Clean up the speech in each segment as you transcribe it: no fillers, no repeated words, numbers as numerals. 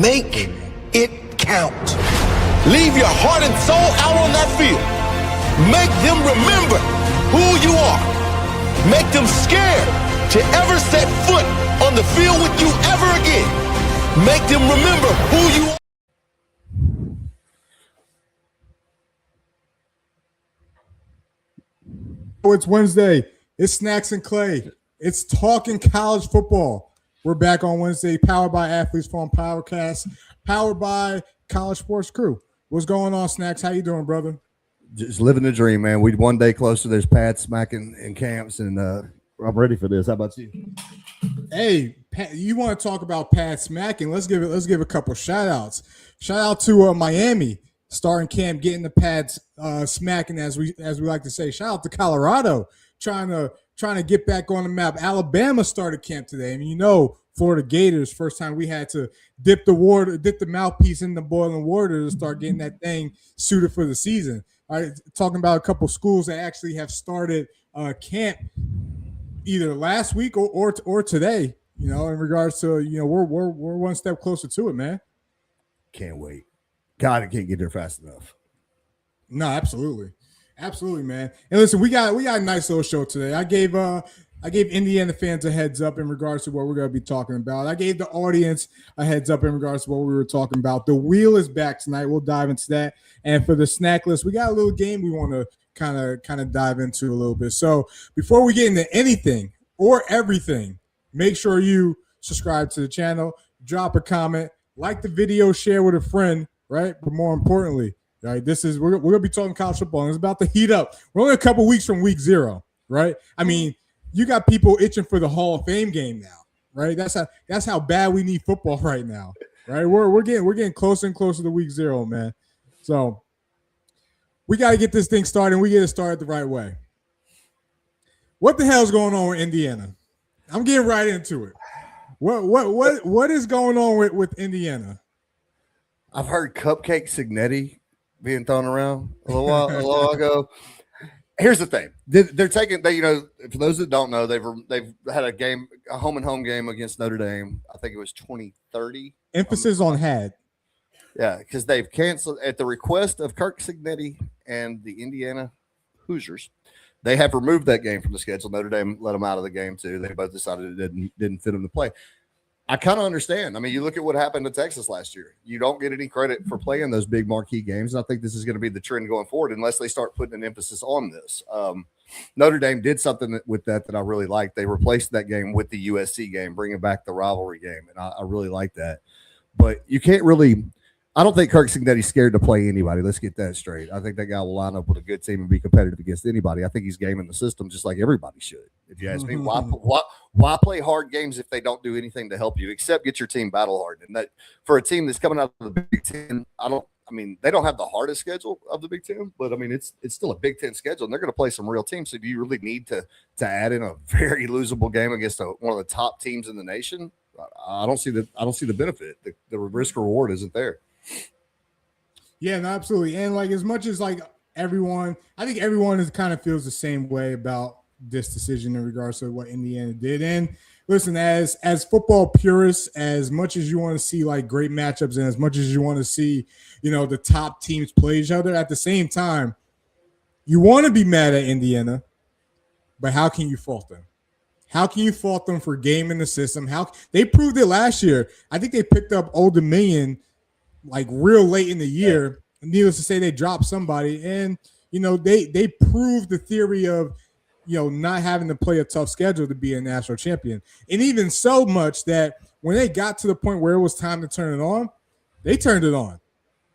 Make it count. Leave your heart and soul out on that field. Make them remember who you are. Make them scared to ever set foot on the field with you ever again. Make them remember who you are. It's Wednesday. It's Snacks and Clay. It's talking college football. We're back on Wednesday, powered by Athletes Farm Powercast, powered by College Sports Crew. What's going on, Snacks? How you doing, brother? Just living the dream, man. We one day closer. There's pads smacking in camps, and I'm ready for this. How about you? Hey, Pat, you want to talk about pad smacking? Let's give a couple shout outs. Shout out to Miami starting camp, getting the pads smacking, as we like to say. Shout out to Colorado trying to get back on the map. Alabama started camp today. I mean, you know, Florida Gators, first time we had to dip the mouthpiece in the boiling water to start getting that thing suited for the season. All right, talking about a couple schools that actually have started camp either last week or today. You know, in regards to, you know, we're one step closer to it, man. Can't wait. God, I can't get there fast enough. No, absolutely, man. And listen, we got a nice little show today. I gave Indiana fans a heads up in regards to what we're going to be talking about. I gave the audience a heads up in regards to what we were talking about. The wheel is back tonight. We'll dive into that. And for the snack list, we got a little game we want to kind of dive into a little bit. So before we get into anything or everything, make sure you subscribe to the channel, drop a comment, like the video, share with a friend, right? But more importantly, right, we're going to be talking college football, and it's about to heat up. We're only a couple weeks from week 0, right? I mean, you got people itching for the Hall of Fame game now, right? That's how bad we need football right now, right? We're getting closer and closer to week 0, man. So we got to get this thing started, and we get it started the right way. What the hell's going on with Indiana? I'm getting right into it. What is going on with Indiana? I've heard Cupcake Signetti being thrown around a little while ago. Here's the thing: they're taking. You know, for those that don't know, they've had a home and home game against Notre Dame. I think it was 2030. Emphasis on had. Yeah, because they've canceled at the request of Kirk Signetti and the Indiana Hoosiers. They have removed that game from the schedule. Notre Dame let them out of the game too. They both decided it didn't fit them to play. I kind of understand. I mean, you look at what happened to Texas last year. You don't get any credit for playing those big marquee games. And I think this is going to be the trend going forward unless they start putting an emphasis on this. Notre Dame did something with that I really liked. They replaced that game with the USC game, bringing back the rivalry game. And I really like that. But you can't really – I don't think Kirk Cignetti's scared to play anybody. Let's get that straight. I think that guy will line up with a good team and be competitive against anybody. I think he's gaming the system just like everybody should. If you ask me, why play hard games if they don't do anything to help you except get your team battle hardened? And that for a team that's coming out of the Big Ten, they don't have the hardest schedule of the Big Ten, but I mean it's still a Big Ten schedule, and they're going to play some real teams. So do you really need to add in a very losable game against one of the top teams in the nation? I don't see the benefit. The risk reward isn't there. Yeah, no, absolutely. And like as much as like everyone, I think everyone kind of feels the same way about this decision in regards to what Indiana did. And listen, as football purists, as much as you want to see like great matchups and as much as you want to see, you know, the top teams play each other, at the same time, you want to be mad at Indiana, but how can you fault them? How can you fault them for gaming the system? How they proved it last year. I think they picked up Old Dominion like real late in the year. Needless to say, they dropped somebody, and you know they proved the theory of, you know, not having to play a tough schedule to be a national champion. And even so much that when they got to the point where it was time to turn it on, they turned it on.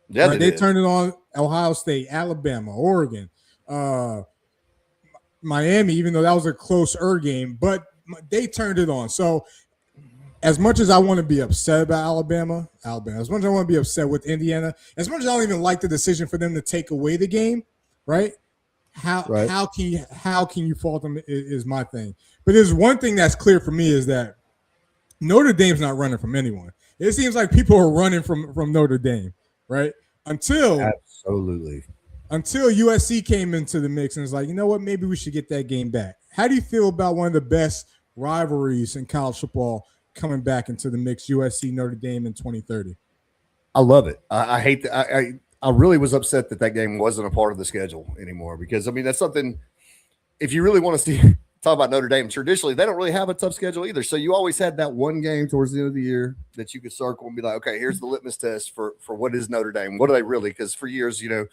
Yeah, right? They turned it on. Ohio State, Alabama, Oregon, Miami, even though that was a closer game, but they turned it on. So as much as I want to be upset about Alabama, as much as I want to be upset with Indiana, as much as I don't even like the decision for them to take away the game, right? How can you fault them is my thing. But there's one thing that's clear for me is that Notre Dame's not running from anyone. It seems like people are running from Notre Dame, right? Until USC came into the mix and was like, you know what, maybe we should get that game back. How do you feel about one of the best rivalries in college football coming back into the mix, USC Notre Dame in 2030? I love it. I hate that. I really was upset that game wasn't a part of the schedule anymore because I mean that's something. If you really want to see talk about Notre Dame, traditionally they don't really have a tough schedule either. So you always had that one game towards the end of the year that you could circle and be like, okay, here's the litmus test for what is Notre Dame. What are they really? Because for years, during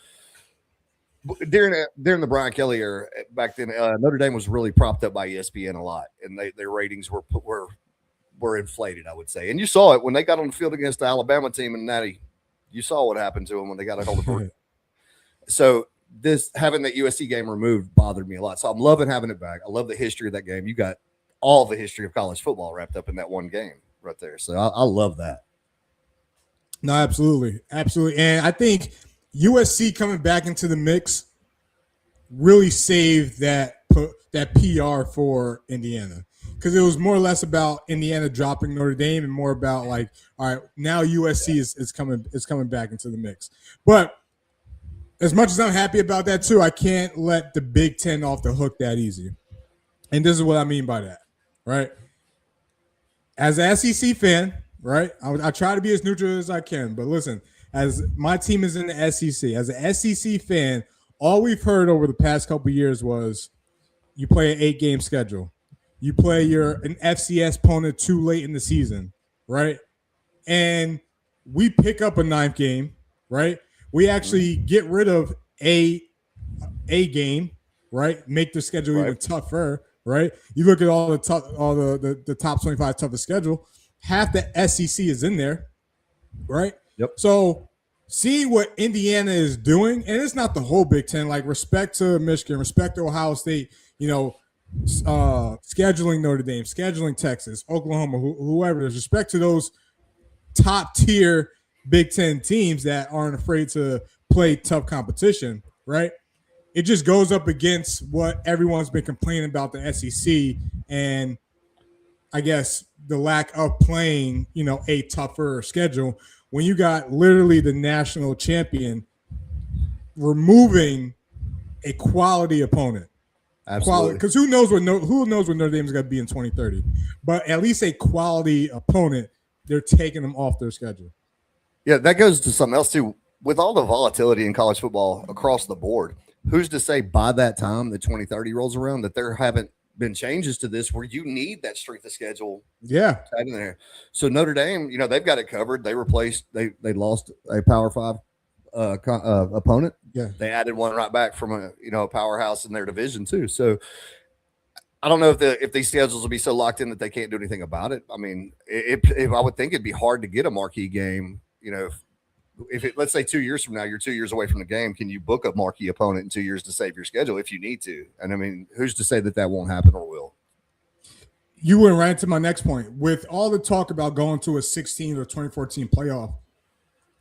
the Brian Kelly era back then, Notre Dame was really propped up by ESPN a lot, and their ratings were inflated, I would say. And you saw it when they got on the field against the Alabama team and Natty. You saw what happened to them when they got a hold of it. So having that USC game removed bothered me a lot. So I'm loving having it back. I love the history of that game. You got all the history of college football wrapped up in that one game right there. So I love that. No, absolutely. Absolutely. And I think USC coming back into the mix really saved that PR for Indiana. Because it was more or less about Indiana dropping Notre Dame and more about like, all right, now USC is coming back into the mix. But as much as I'm happy about that too, I can't let the Big Ten off the hook that easy. And this is what I mean by that, right? As an SEC fan, right, I try to be as neutral as I can. But listen, as my team is in the SEC, as an SEC fan, all we've heard over the past couple of years was you play an 8-game schedule. You play an FCS opponent too late in the season, right? And we pick up a 9th game, right? We actually get rid of a game, right? Make the schedule even tougher, right? You look at all the top 25 toughest schedule. Half the SEC is in there, right? Yep. So seeing what Indiana is doing, and it's not the whole Big Ten. Like respect to Michigan, respect to Ohio State. Scheduling Notre Dame, scheduling Texas, Oklahoma, whoever. There's respect to those top tier Big Ten teams that aren't afraid to play tough competition, right? It just goes up against what everyone's been complaining about the SEC and I guess the lack of playing, a tougher schedule when you got literally the national champion removing a quality opponent. Absolutely. Because who knows what Notre Dame is going to be in 2030, but at least a quality opponent, they're taking them off their schedule. Yeah, that goes to something else too. With all the volatility in college football across the board, who's to say by that time the 2030 rolls around that there haven't been changes to this where you need that strength of schedule? Yeah, in there. So Notre Dame, they've got it covered. They replaced. They lost a Power 5 opponent. Yeah, they added one right back from a powerhouse in their division too. So I don't know if these schedules will be so locked in that they can't do anything about it. I mean, if I would think it'd be hard to get a marquee game. Let's say 2 years from now, you're 2 years away from the game, can you book a marquee opponent in 2 years to save your schedule if you need to? And I mean, who's to say that won't happen or will? You went right to my next point. With all the talk about going to a 16 or 2014 playoff,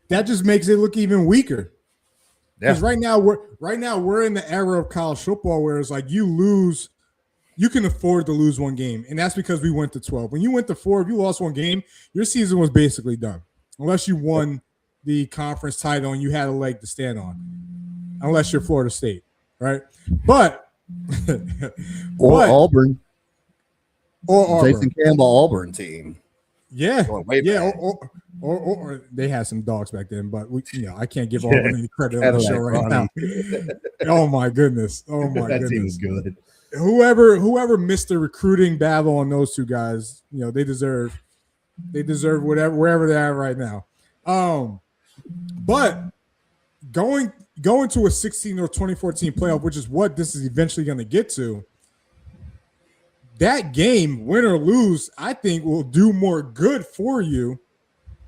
that just makes it look even weaker. Because right now we're in the era of college football where it's like you can afford to lose one game, and that's because we went to 12. When you went to 4, if you lost one game, your season was basically done, unless you won the conference title and you had a leg to stand on, unless you're Florida State, right? But Auburn, or Jason Campbell Auburn team, yeah, or they had some dogs back then, but I can't give Auburn any credit on the show right now. Oh my goodness, that team is good. Whoever missed the recruiting battle on those two guys, they deserve wherever they're at right now. But going to a 16 or 2014 playoff, which is what this is eventually going to get to, that game, win or lose, I think will do more good for you,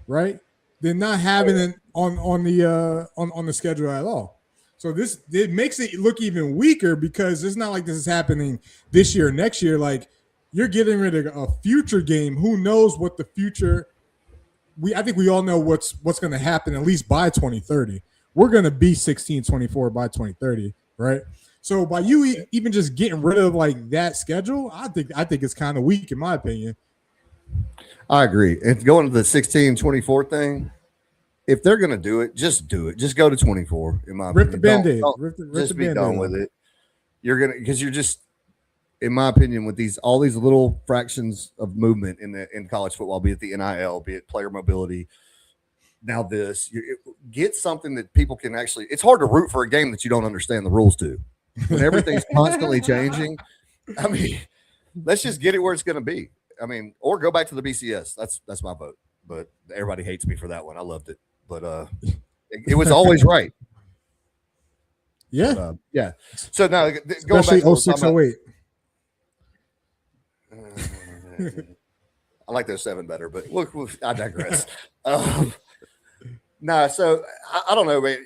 right, than not having it on the schedule at all. So it makes it look even weaker because it's not like this is happening this year or next year. Like you're getting rid of a future game. Who knows what the future? I think we all know what's going to happen at least by 2030. We're going to be 16-24 by 2030, right? So by you even just getting rid of like that schedule, I think it's kind of weak in my opinion. I agree. And going to the 16-24 thing, if they're going to do it, just do it. Just go to 24. In my opinion, rip the Band-Aid. Just be done with it. Because you're just, in my opinion, with all these little fractions of movement in college football, be it the NIL, be it player mobility, now this. Get something that people can actually. It's hard to root for a game that you don't understand the rules to. When everything's constantly changing, I mean, let's just get it where it's going to be. I mean, or go back to the BCS. That's my vote. But everybody hates me for that one. I loved it, but it was always right. Yeah, but, yeah. So now going especially back to 06, 08. I like those 7 better, but look, I digress. So I don't know, man.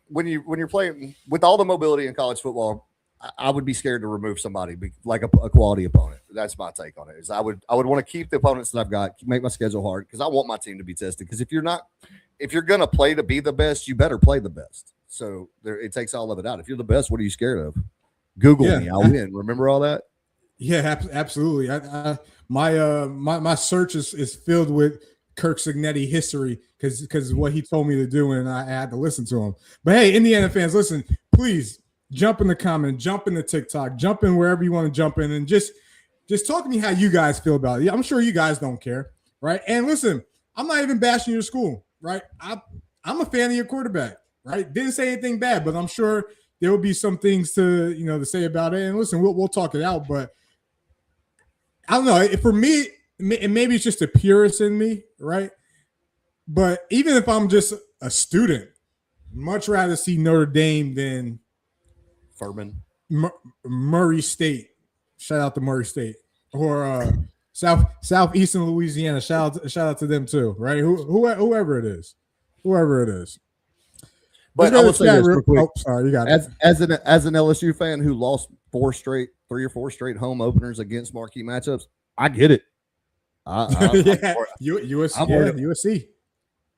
When you're playing with all the mobility in college football, I would be scared to remove somebody like a quality opponent. That's my take on it. Is I would want to keep the opponents that I've got, make my schedule hard because I want my team to be tested. Because if you're gonna play to be the best, you better play the best. So it takes all of it out. If you're the best, what are you scared of? Google me, I'll win. Remember all that? Yeah, absolutely. My search is filled with Kirk Cignetti history because what he told me to do, and I had to listen to him. But hey, Indiana fans, listen, please jump in the comment, jump in the TikTok, jump in wherever you want to jump in, and just talk to me how you guys feel about it. I'm sure you guys don't care, right? And listen, I'm not even bashing your school, right? I'm a fan of your quarterback, right? Didn't say anything bad, but I'm sure there will be some things to say about it. And listen, we'll talk it out, but I don't know. For me, and maybe it's just a purist in me, right? But even if I'm just a student, much rather see Notre Dame than Furman, Murray State. Shout out to Murray State or Southeastern Louisiana. Shout out to them too, right? Whoever it is. But I will say this real quick. Oh, sorry, you got it. As an LSU fan who lost 3 or 4 straight home openers against marquee matchups, I get it. USC.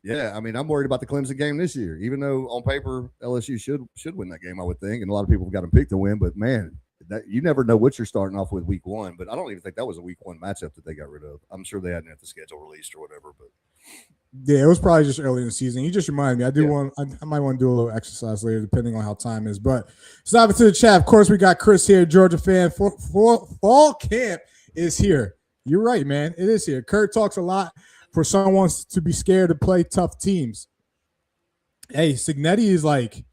Yeah, I mean, I'm worried about the Clemson game this year, even though on paper LSU should win that game, I would think, and a lot of people have got them picked to win. But man, you never know what you're starting off with week 1. But I don't even think that was a week 1 matchup that they got rid of. I'm sure they hadn't had the schedule released or whatever. But yeah, it was probably just early in the season. You just reminded me. I might want to do a little exercise later, depending on how time is. But stop it to the chat. Of course, we got Chris here, Georgia fan. Fall camp is here. You're right, man. It is here. Kurt talks a lot for someone to be scared to play tough teams. Hey, Cignetti is like,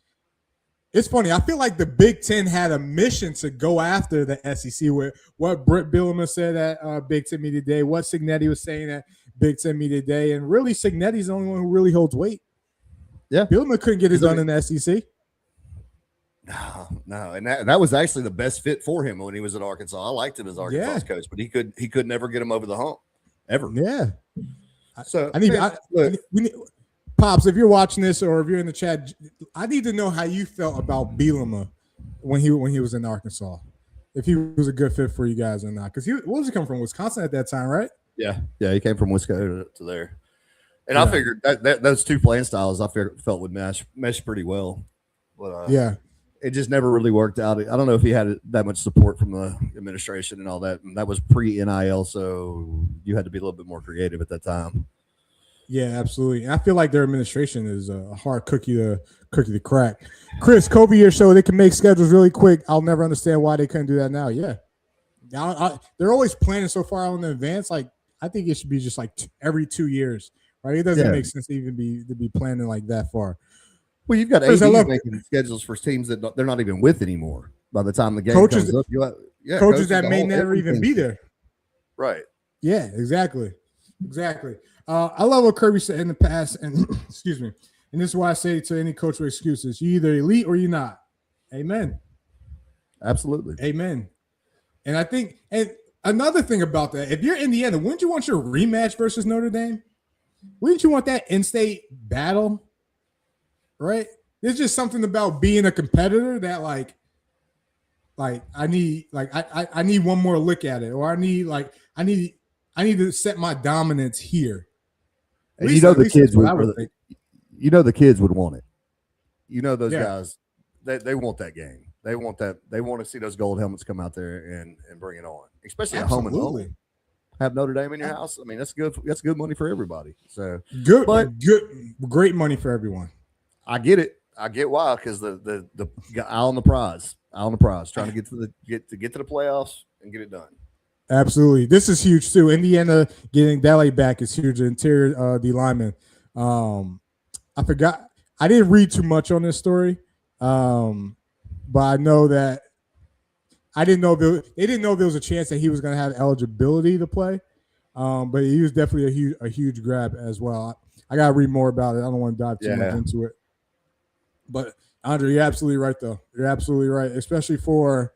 it's funny. I feel like the Big Ten had a mission to go after the SEC with what Britt Bielema said at Big Ten Media Day, what Cignetti was saying at Big Ten Media Day, and really Cignetti's the only one who really holds weight. Yeah. Bielema couldn't get it done in the SEC. No, and that was actually the best fit for him when he was at Arkansas. I liked him as Arkansas coach, but he could never get him over the hump ever. Yeah. So Pops, if you're watching this or if you're in the chat, I need to know how you felt about Bielema when he was in Arkansas. If he was a good fit for you guys or not, because what was he come from? Wisconsin at that time, right? Yeah, he came from Wisconsin to there, and I figured that those two playing styles felt would mesh pretty well. But it just never really worked out. I don't know if he had that much support from the administration and all that. And that was pre-NIL, so you had to be a little bit more creative at that time. Yeah, absolutely. And I feel like their administration is a hard cookie to crack. Chris, Kobe here show they can make schedules really quick. I'll never understand why they couldn't do that now. Yeah. Now they're always planning so far out in advance. Like, I think it should be just like every 2 years, right? It doesn't make sense to even be planning like that far. Well, you've got ADs making schedules for teams that they're not even with anymore by the time the game comes up. Coaches that may never even be there. Right. Yeah, exactly. I love what Kirby said in the past, and excuse me, and this is why I say to any coach with excuses, you either elite or you're not. Amen. Absolutely. Amen. And I think, and another thing about that, if you're Indiana, wouldn't you want your rematch versus Notre Dame? Wouldn't you want that in-state battle? Right? There's just something about being a competitor that like I need one more look at it, or I need to set my dominance here. And the kids would want it. Those guys, they want that game. They want that. They want to see those gold helmets come out there and bring it on, especially at home and home. Have Notre Dame in your house. I mean, that's good. That's good money for everybody. So great money for everyone. I get it. I get why, because the eye on the prize, trying to get to the playoffs and get it done. Absolutely, this is huge too. Indiana getting Dele back is huge. Interior D lineman, I forgot. I didn't read too much on this story, but I know that I didn't know they didn't know there was a chance that he was going to have eligibility to play. But he was definitely a huge grab as well. I got to read more about it. I don't want to dive too much into it. But Andre, you're absolutely right, though. You're absolutely right, especially for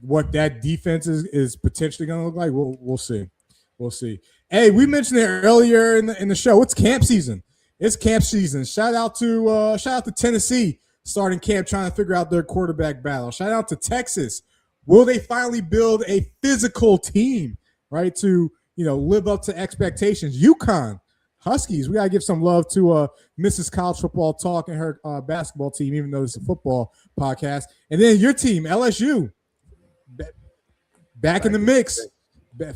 what that defense is potentially going to look like. We'll see. We'll see. Hey, we mentioned it earlier in the show. It's camp season. It's camp season. Shout out to Tennessee starting camp, trying to figure out their quarterback battle. Shout out to Texas. Will they finally build a physical team, right, to live up to expectations? UConn Huskies. We gotta give some love to Mrs. College Football Talk and her basketball team, even though it's a football podcast. And then your team, LSU, back in the mix.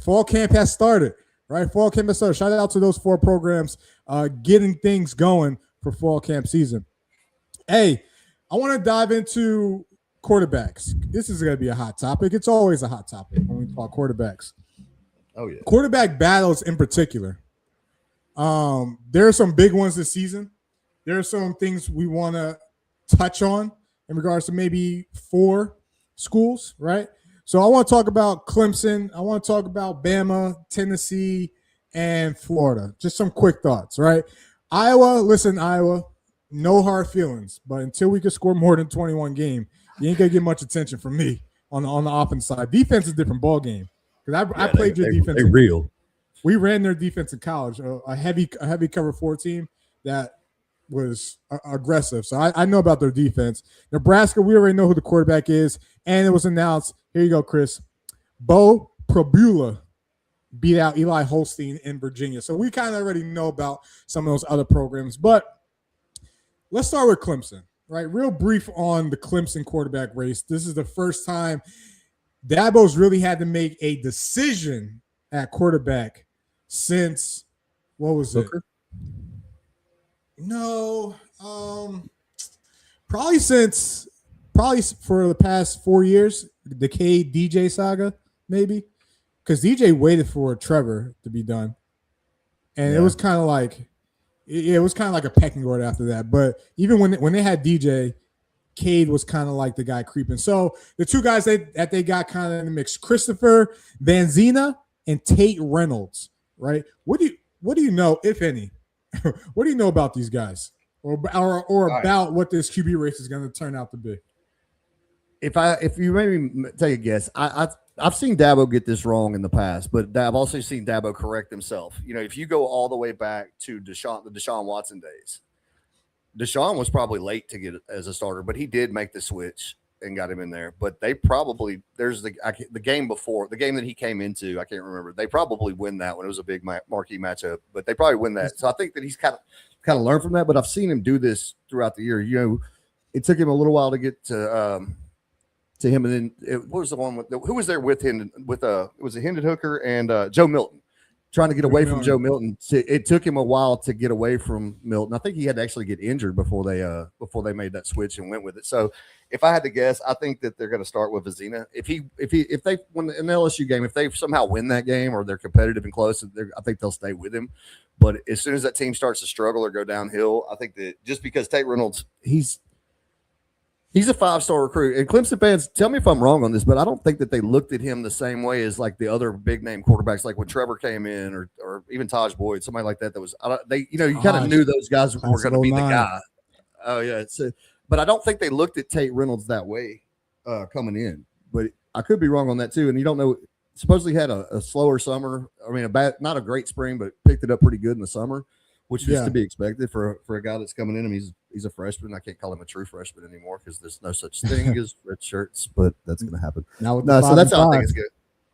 Fall camp has started, right? Fall camp has started. Shout out to those 4 programs getting things going for fall camp season. Hey, I want to dive into quarterbacks. This is going to be a hot topic. It's always a hot topic when we talk quarterbacks. Oh, yeah. Quarterback battles in particular. There are some big ones this season. There are some things we want to touch on in regards to maybe 4 schools, right? So I want to talk about Clemson. I want to talk about Bama, Tennessee, and Florida. Just some quick thoughts, right? Iowa, no hard feelings. But until we can score more than 21 game, you ain't going to get much attention from me on the offense side. Defense is a different ball game. Because I played your defense. They're real. We ran their defense in college, a heavy cover 4 team that was aggressive. So I know about their defense. Nebraska, we already know who the quarterback is. And it was announced, here you go, Chris, Bo Prabula beat out Eli Holstein in Virginia. So we kind of already know about some of those other programs. But let's start with Clemson, right? Real brief on the Clemson quarterback race. This is the first time Dabo's really had to make a decision at quarterback since, what was Booker? No, probably for the past 4 years, the Cade DJ saga, maybe, because DJ waited for Trevor to be done, and it was kind of like a pecking order after that. But even when they had DJ, Cade was kind of like the guy creeping. So the 2 guys that they got kind of in the mix, Christopher Vanzina and Tate Reynolds, right? What do you know, if any? What do you know about these guys, or about what this QB race is going to turn out to be? If you made me take a guess, I've seen Dabo get this wrong in the past, but I've also seen Dabo correct himself. If you go all the way back to the Deshaun Watson days, Deshaun was probably late to get as a starter, but he did make the switch and got him in there. But they probably the game before, the game that he came into, I can't remember. They probably win that one. It was a big marquee matchup, but they probably win that. So I think that he's kind of learned from that. But I've seen him do this throughout the year. It took him a little while to get to him, and then what was the one who was there with him? It was a Hendon Hooker and Joe Milton. Trying to get away from Joe Milton. It took him a while to get away from Milton. I think he had to actually get injured before they made that switch and went with it. So if I had to guess, I think that they're going to start with Vizina. If they win an LSU game, if they somehow win that game or they're competitive and close, I think they'll stay with him. But as soon as that team starts to struggle or go downhill, I think that just because Tate Reynolds, he's a 5-star recruit. And Clemson fans, tell me if I'm wrong on this, but I don't think that they looked at him the same way as like the other big name quarterbacks, like when Trevor came in or even Taj Boyd, somebody like that. You kind of knew those guys were going to be the guy. Oh yeah. But I don't think they looked at Tate Reynolds that way coming in, but I could be wrong on that too. And you don't know, supposedly had a slower summer. I mean, not a great spring, but picked it up pretty good in the summer, which is to be expected for a guy that's coming in. I mean, he's a freshman. I can't call him a true freshman anymore because there's no such thing as red shirts, but that's going to happen. So that's how I think it's good.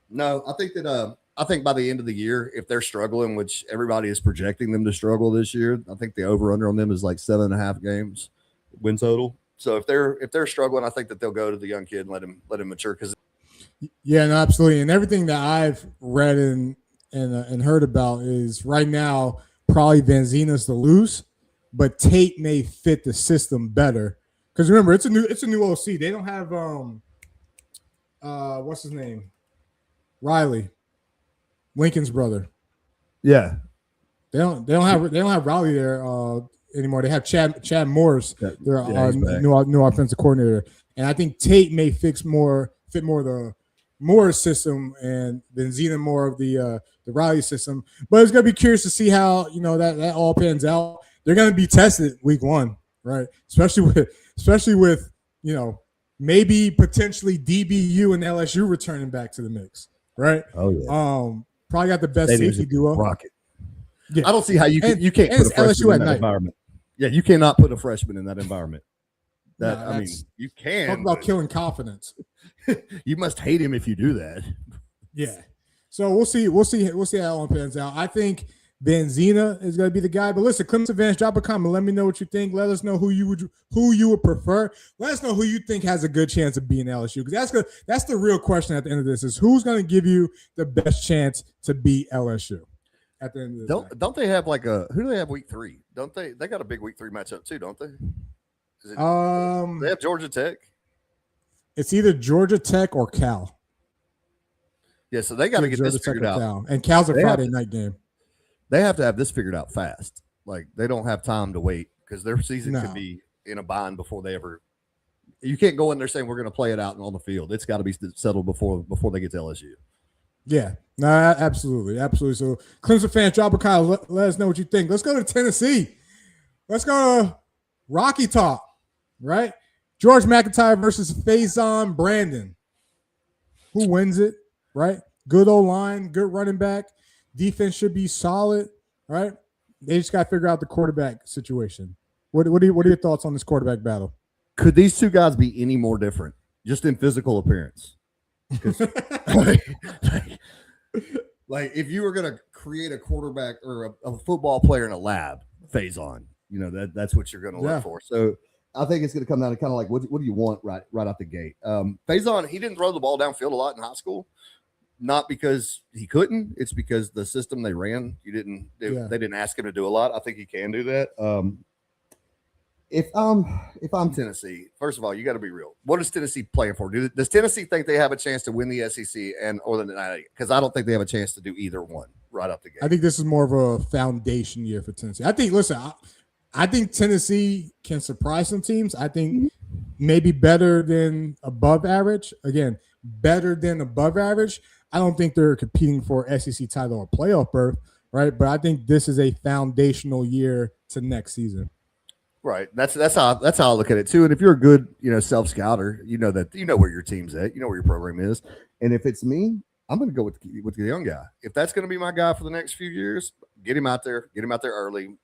No, I think by the end of the year, if they're struggling, which everybody is projecting them to struggle this year, I think the over-under on them is like 7.5 games win total. So if they're struggling, I think that they'll go to the young kid and let him mature. Yeah, no, absolutely. And everything that I've read and heard about is right now probably Vanzina's the lose, but Tate may fit the system better. Because remember, it's a new OC. They don't have what's his name? Riley, Lincoln's brother. Yeah. They don't have Riley there. anymore. They have Chad Morris, their he's new offensive coordinator, and I think Tate may fit more the Morris system, and Benzina more of the Riley system. But it's gonna be curious to see how that all pans out. They're gonna be tested week 1, right? Especially with maybe potentially DBU and LSU returning back to the mix, right? Oh yeah. Probably got the best safety duo. Rocket. Yeah. I don't see how you can't put a freshman in that environment. Yeah, you cannot put a freshman in that environment. You can. Talk about killing confidence. You must hate him if you do that. Yeah. So we'll see how it pans out. I think Benzina is going to be the guy. But listen, Clemson fans, drop a comment. Let me know what you think. Let us know who you would prefer. Let us know who you think has a good chance of beating LSU, because that's the real question at the end of this: is who's going to give you the best chance to beat LSU at the end of this? Don't they have who do they have week 3? Don't they? They got a big week 3 matchup too, don't they? They have Georgia Tech. It's either Georgia Tech or Cal. Yeah, so they got to get this figured out. Cal. And Cal's a Friday night game. They have to have this figured out fast. Like, they don't have time to wait, because their season could be in a bind before they ever. You can't go in there saying we're going to play it out on the field. It's got to be settled before they get to LSU. Yeah, no, absolutely. So, Clemson fans, drop a comment. Let us know what you think. Let's go to Tennessee. Let's go to Rocky Top, right? George McIntyre versus Faison Brandon. Who wins it, right? Good O-line, good running back. Defense should be solid, right? They just got to figure out the quarterback situation. What are your thoughts on this quarterback battle? Could these two guys be any more different, just in physical appearance? Like if you were going to create a quarterback or a football player in a lab, Faison, that's what you're going to look for. So I think it's going to come down to kind of like, what do you want right out the gate? Faison, he didn't throw the ball downfield a lot in high school. Not because he couldn't, it's because the system they ran, they didn't ask him to do a lot. I think he can do that. If I'm Tennessee, first of all, you got to be real. What is Tennessee playing for? Does Tennessee think they have a chance to win the SEC or the NIT? Because I don't think they have a chance to do either one right up the gate. I think this is more of a foundation year for Tennessee. I think Tennessee can surprise some teams. I think maybe better than above average. Again, better than above average. I don't think they're competing for SEC title or playoff berth, right? But I think this is a foundational year to next season. Right. That's how I look at it too. And if you're a good, self scouter, you know where your team's at, you know where your program is. And if it's me, I'm going to go with the young guy. If that's going to be my guy for the next few years, get him out there early.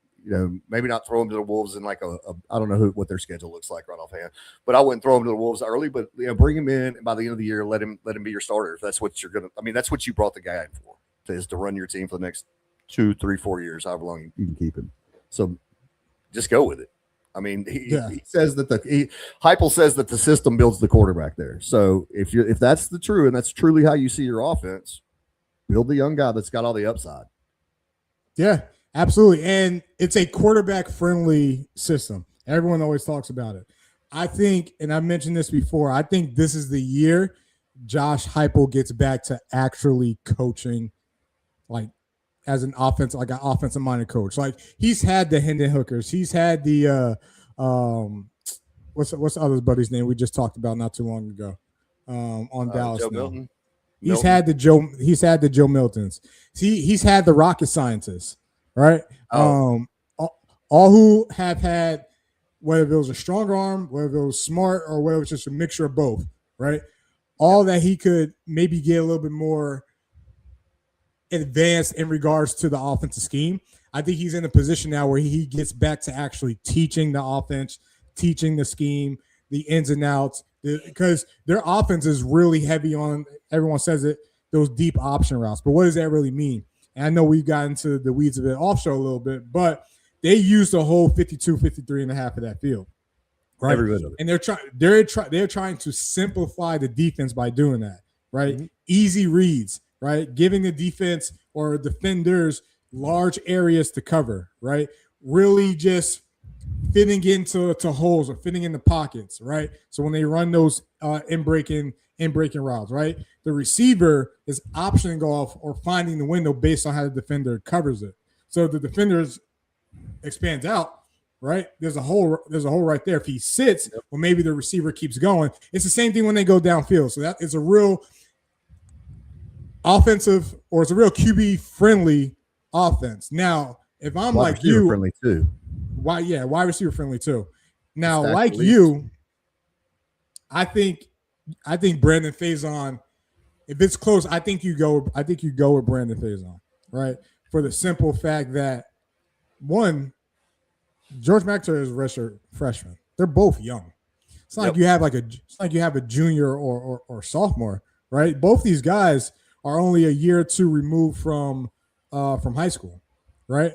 Maybe not throw him to the Wolves in like I don't know what their schedule looks like right offhand, but I wouldn't throw him to the Wolves early. But bring him in, and by the end of the year, let him be your starter. If that's what you're gonna, that's what you brought the guy in for, is to run your team for the next 2, 3, 4 years, however long you can keep him. So just go with it. He says that Heupel says that the system builds the quarterback there. So if that's the true and that's truly how you see your offense, build the young guy that's got all the upside. Yeah. Absolutely. And it's a quarterback-friendly system. Everyone always talks about it. I think, and I mentioned this before, I think this is the year Josh Heupel gets back to actually coaching like as an offensive-minded coach. Like he's had the Hendon Hookers. He's had the what's the other buddy's name we just talked about not too long ago on Dallas. Joe Milton. He's had the Joe Miltons. He's had the rocket scientists. Right. All who have had, whether it was a strong arm, whether it was smart, or whether it was just a mixture of both. Right. All that he could maybe get a little bit more advanced in regards to the offensive scheme. I think he's in a position now where he gets back to actually teaching the offense, teaching the scheme, the ins and outs, because their offense is really heavy on, everyone says it, those deep option routes. But what does that really mean? And I know we've gotten into the weeds of it offshore a little bit, but they used the whole 52, 53 and a half of that field. Right. Every bit of it. And they're trying to simplify the defense by doing that. Right. Mm-hmm. Easy reads, right? Giving the defense or defenders large areas to cover, right? Really just fitting into holes or fitting into pockets, right? So when they run those in breaking routes, right? The receiver is optioning off or finding the window based on how the defender covers it. So the defender expands out, right? There's a hole right there. If he sits, well, maybe the receiver keeps going. It's the same thing when they go downfield. So that is a real offensive, or it's a real QB friendly offense. Now, if I'm Wide like receiver you, friendly too. wide receiver friendly too. Now, Stack like the leads. you, I think Brandon Faison, if it's close, I think you go with Brandon Faison, right? For the simple fact that, one, George McIntyre is a redshirt freshman. They're both young. It's not like you have a junior or sophomore, right? Both these guys are only a year or two removed from high school, right?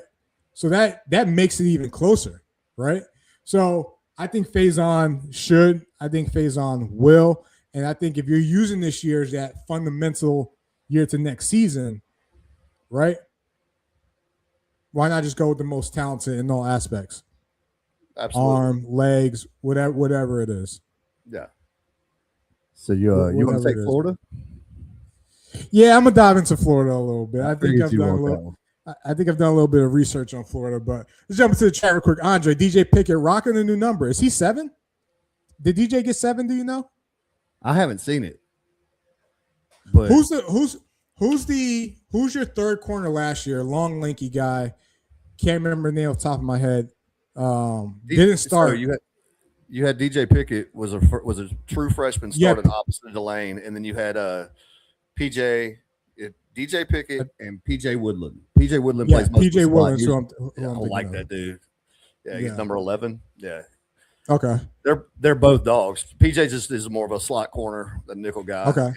So that makes it even closer, right? So I think Faison should. I think Faison will. And I think if you're using this year as that fundamental year to next season, right? Why not just go with the most talented in all aspects? Absolutely. Arm, legs, whatever it is. Yeah. So you want Whatever to take it is. Florida? Yeah, I'm gonna dive into Florida a little bit. I think figured I've you done a want that little. one. I think I've done a little bit of research on Florida, but let's jump into the chat real quick. Andre, DJ Pickett rocking a new number. Is he 7? Did DJ get 7? Do you know? I haven't seen it. But who's your third corner last year? Long, lanky guy. Can't remember the name off the top of my head. Didn't start. So you had DJ Pickett was a true freshman, started opposite the lane, and then you had DJ Pickett and PJ Woodland. PJ Woodland plays most PJ of the Woodland. slot. I I like that dude. Yeah, he's number 11. Yeah. Okay. They're both dogs. PJ just is more of a slot corner, a nickel guy. Okay.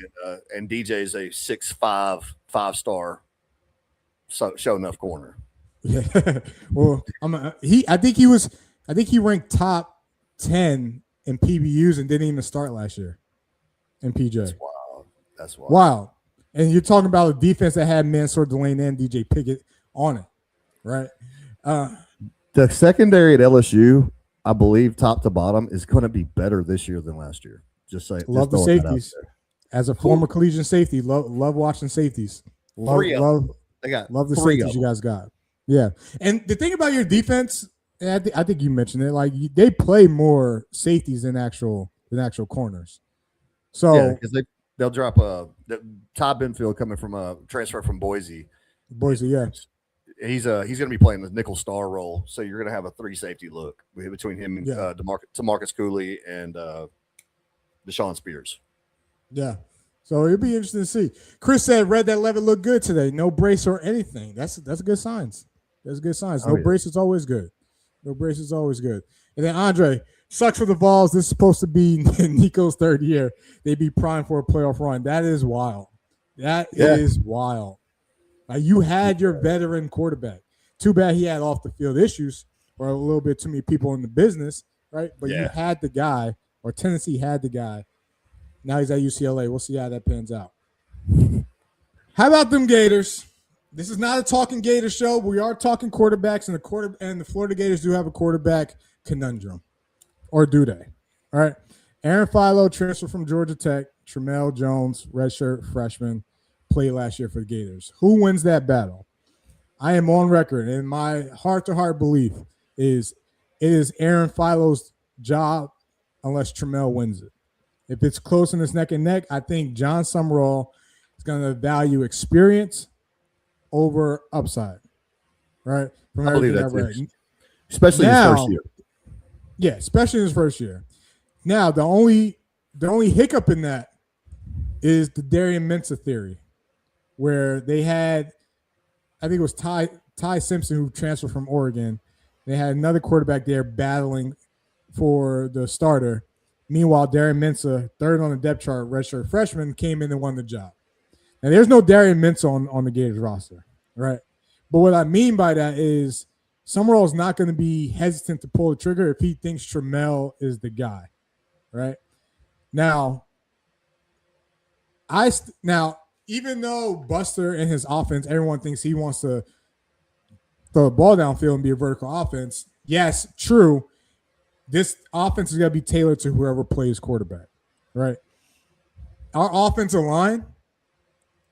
And DJ is a 6'5", 5-star show enough corner. Yeah. Well, I think he ranked top 10 in PBUs and didn't even start last year in PJ. That's wild. Wow. And you're talking about a defense that had Mansour Delane and DJ Pickett on it, right? The secondary at LSU, I believe, top to bottom, is going to be better this year than last year. Just say, love the safeties. As a former collegiate safety, love watching safeties. Love the safeties you guys got. Yeah, and the thing about your defense, and I think you mentioned it, like they play more safeties than actual corners. So yeah, because they'll drop Todd Benfield coming from a transfer from Boise. Yeah. He's going to be playing the nickel star role, so you're going to have a 3 safety look between him and DeMarcus Cooley and Deshaun Spears. Yeah, so it'll be interesting to see. Chris said, "Read that Levitt looked good today. No brace or anything. That's good signs. That's good signs. No brace is always good. No brace is always good." And then Andre, sucks for the Vols. This is supposed to be Nico's 3rd year. They'd be primed for a playoff run. That is wild. That is wild. Like, you had your veteran quarterback. Too bad he had off the field issues or a little bit too many people in the business, right? But you had the guy, or Tennessee had the guy. Now he's at UCLA. We'll see how that pans out. How about them Gators? This is not a talking Gator show. We are talking quarterbacks, and the Florida Gators do have a quarterback conundrum, or do they? All right. Aaron Philo transferred from Georgia Tech. Tramel Jones, redshirt freshman, played last year for the Gators. Who wins that battle? I am on record, and my heart-to-heart belief is it is Aaron Philo's job unless Tramel wins it. If it's close and it's neck and neck, I think John Summerall is going to value experience over upside, right? I believe that too. Especially in his first year. Yeah, especially in his first year. Now, the only hiccup in that is the Darian Mensah theory, where they had, I think it was Ty Simpson who transferred from Oregon. They had another quarterback there battling for the starter. Meanwhile, Darian Mensah, 3rd on the depth chart, redshirt freshman, came in and won the job. Now, there's no Darian Mensah on the Gators roster, right? But what I mean by that is Summerall is not going to be hesitant to pull the trigger if he thinks Tramel is the guy, right? Now, even though Buster and his offense, everyone thinks he wants to throw the ball downfield and be a vertical offense. Yes, true. This offense is going to be tailored to whoever plays quarterback, right? Our offensive line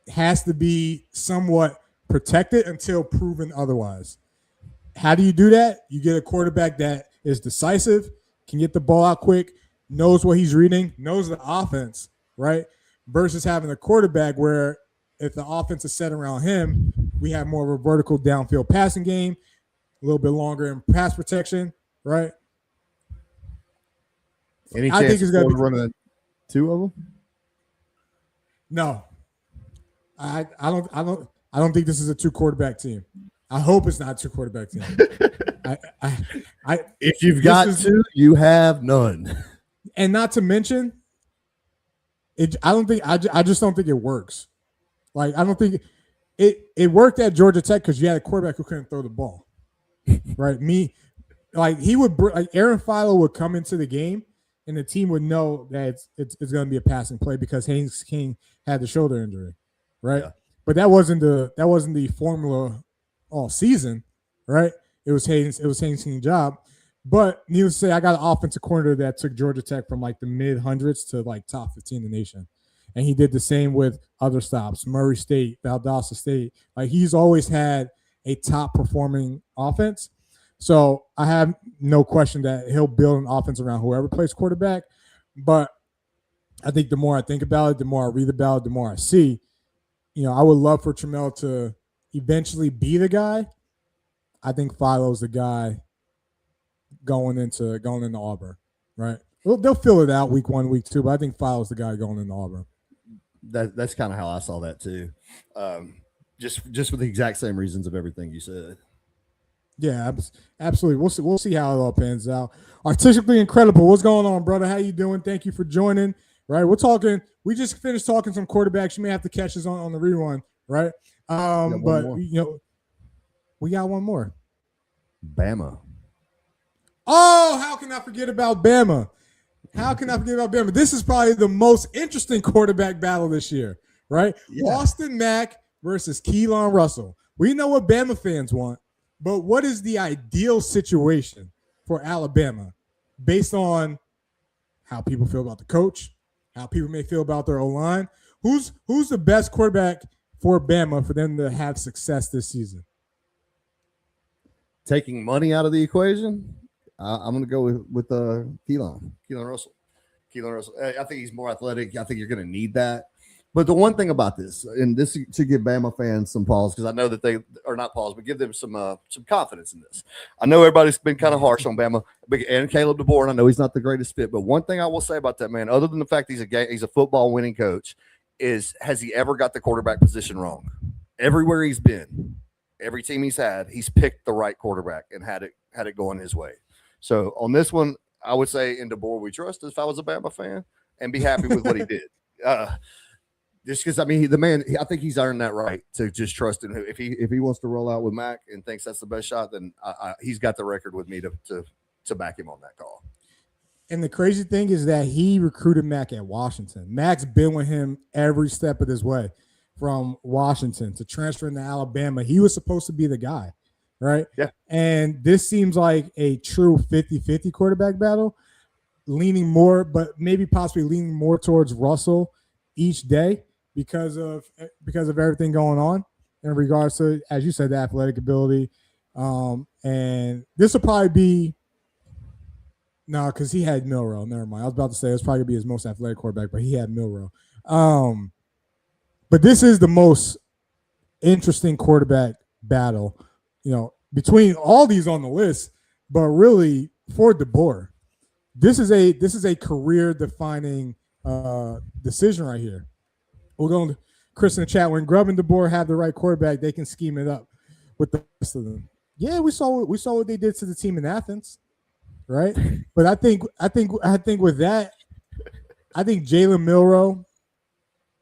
has to be somewhat protected until proven otherwise. how do you do that? You get a quarterback that is decisive, can get the ball out quick, knows what he's reading, knows the offense, right? Versus having a quarterback where if the offense is set around him, we have more of a vertical downfield passing game, a little bit longer in pass protection, right? Any I chance think it's going to be running two of them? No, I don't think this is a 2-quarterback team. I hope it's not a 2-quarterback team. If you've got two, you have none. And not to mention, I just don't think it works. Like I don't think it worked at Georgia Tech because you had a quarterback who couldn't throw the ball, right? Aaron Philo would come into the game and the team would know that it's going to be a passing play because Haynes King had the shoulder injury, right? Yeah. But that wasn't the formula all season, right? It was Haynes King's job. But needless to say, I got an offensive coordinator that took Georgia Tech from like the mid-hundreds to like top 15 in the nation. And he did the same with other stops, Murray State, Valdosta State. Like he's always had a top-performing offense. So I have no question that he'll build an offense around whoever plays quarterback. But I think the more I think about it, the more I read about it, the more I see. I would love for Trammell to eventually be the guy. I think Philo's the guy going into Auburn, right? Well, they'll fill it out week 1, week 2, but I think Philo's the guy going into Auburn. That's kind of how I saw that too. Just for the exact same reasons of everything you said. Yeah, absolutely. We'll see how it all pans out. Artistically Incredible. What's going on, brother? How you doing? Thank you for joining. Right, we just finished talking some quarterbacks. You may have to catch us on the rerun, right? But we got one more. Bama. Oh, how can I forget about Bama? This is probably the most interesting quarterback battle this year, right? Yeah. Austin Mack versus Keelan Russell. We know what Bama fans want, but what is the ideal situation for Alabama based on how people feel about the coach, how people may feel about their O-line? Who's the best quarterback for Bama for them to have success this season? Taking money out of the equation, I'm going to go with Keelan Russell. I think he's more athletic. I think you're going to need that. But the one thing about this, and this to give Bama fans some pause, because I know that they are not pause, but give them some confidence in this. I know everybody's been kind of harsh on Bama and Caleb DeBoer, and I know he's not the greatest fit. But one thing I will say about that man, other than the fact he's a football winning coach, is has he ever got the quarterback position wrong? Everywhere he's been, every team he's had, he's picked the right quarterback and had it going his way. So on this one, I would say in DeBoer we trust if I was a Bama fan and be happy with what he did. Just because, the man, I think he's earned that right to just trust him. If he wants to roll out with Mac and thinks that's the best shot, then he's got the record with me to back him on that call. And the crazy thing is that he recruited Mac at Washington. Mac's been with him every step of his way from Washington to transferring to Alabama. He was supposed to be the guy, right? Yeah. And this seems like a true 50-50 quarterback battle, leaning more, but maybe possibly leaning more towards Russell each day because of everything going on in regards to, as you said, the athletic ability. And this will probably be because he had Milroe. Never mind. I was about to say it's probably gonna be his most athletic quarterback, but he had Milroe. But this is the most interesting quarterback battle, between all these on the list. But really, for DeBoer, this is a career-defining decision right here. We're going to Chris in the chat. When Grubb and DeBoer have the right quarterback, they can scheme it up with the rest of them. Yeah, we saw what they did to the team in Athens, right? But I think with that, I think Jalen Milroe,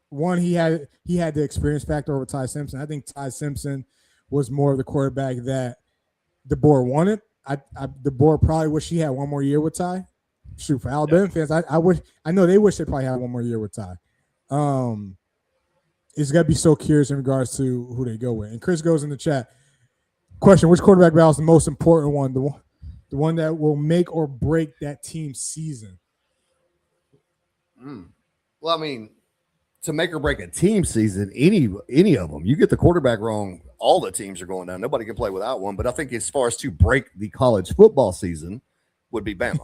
one, he had the experience factor over Ty Simpson. I think Ty Simpson was more of the quarterback that DeBoer wanted. DeBoer probably wish he had one more year with Ty. Shoot, for Alabama fans, I know they wish they probably had one more year with Ty. It's got to be so curious in regards to who they go with. And Chris goes in the chat. Question: which quarterback battle is the most important one? The one that will make or break that team's season. Well, to make or break a team season, any of them, you get the quarterback wrong. all the teams are going down. Nobody can play without one. But I think as far as to break the college football season would be Bama.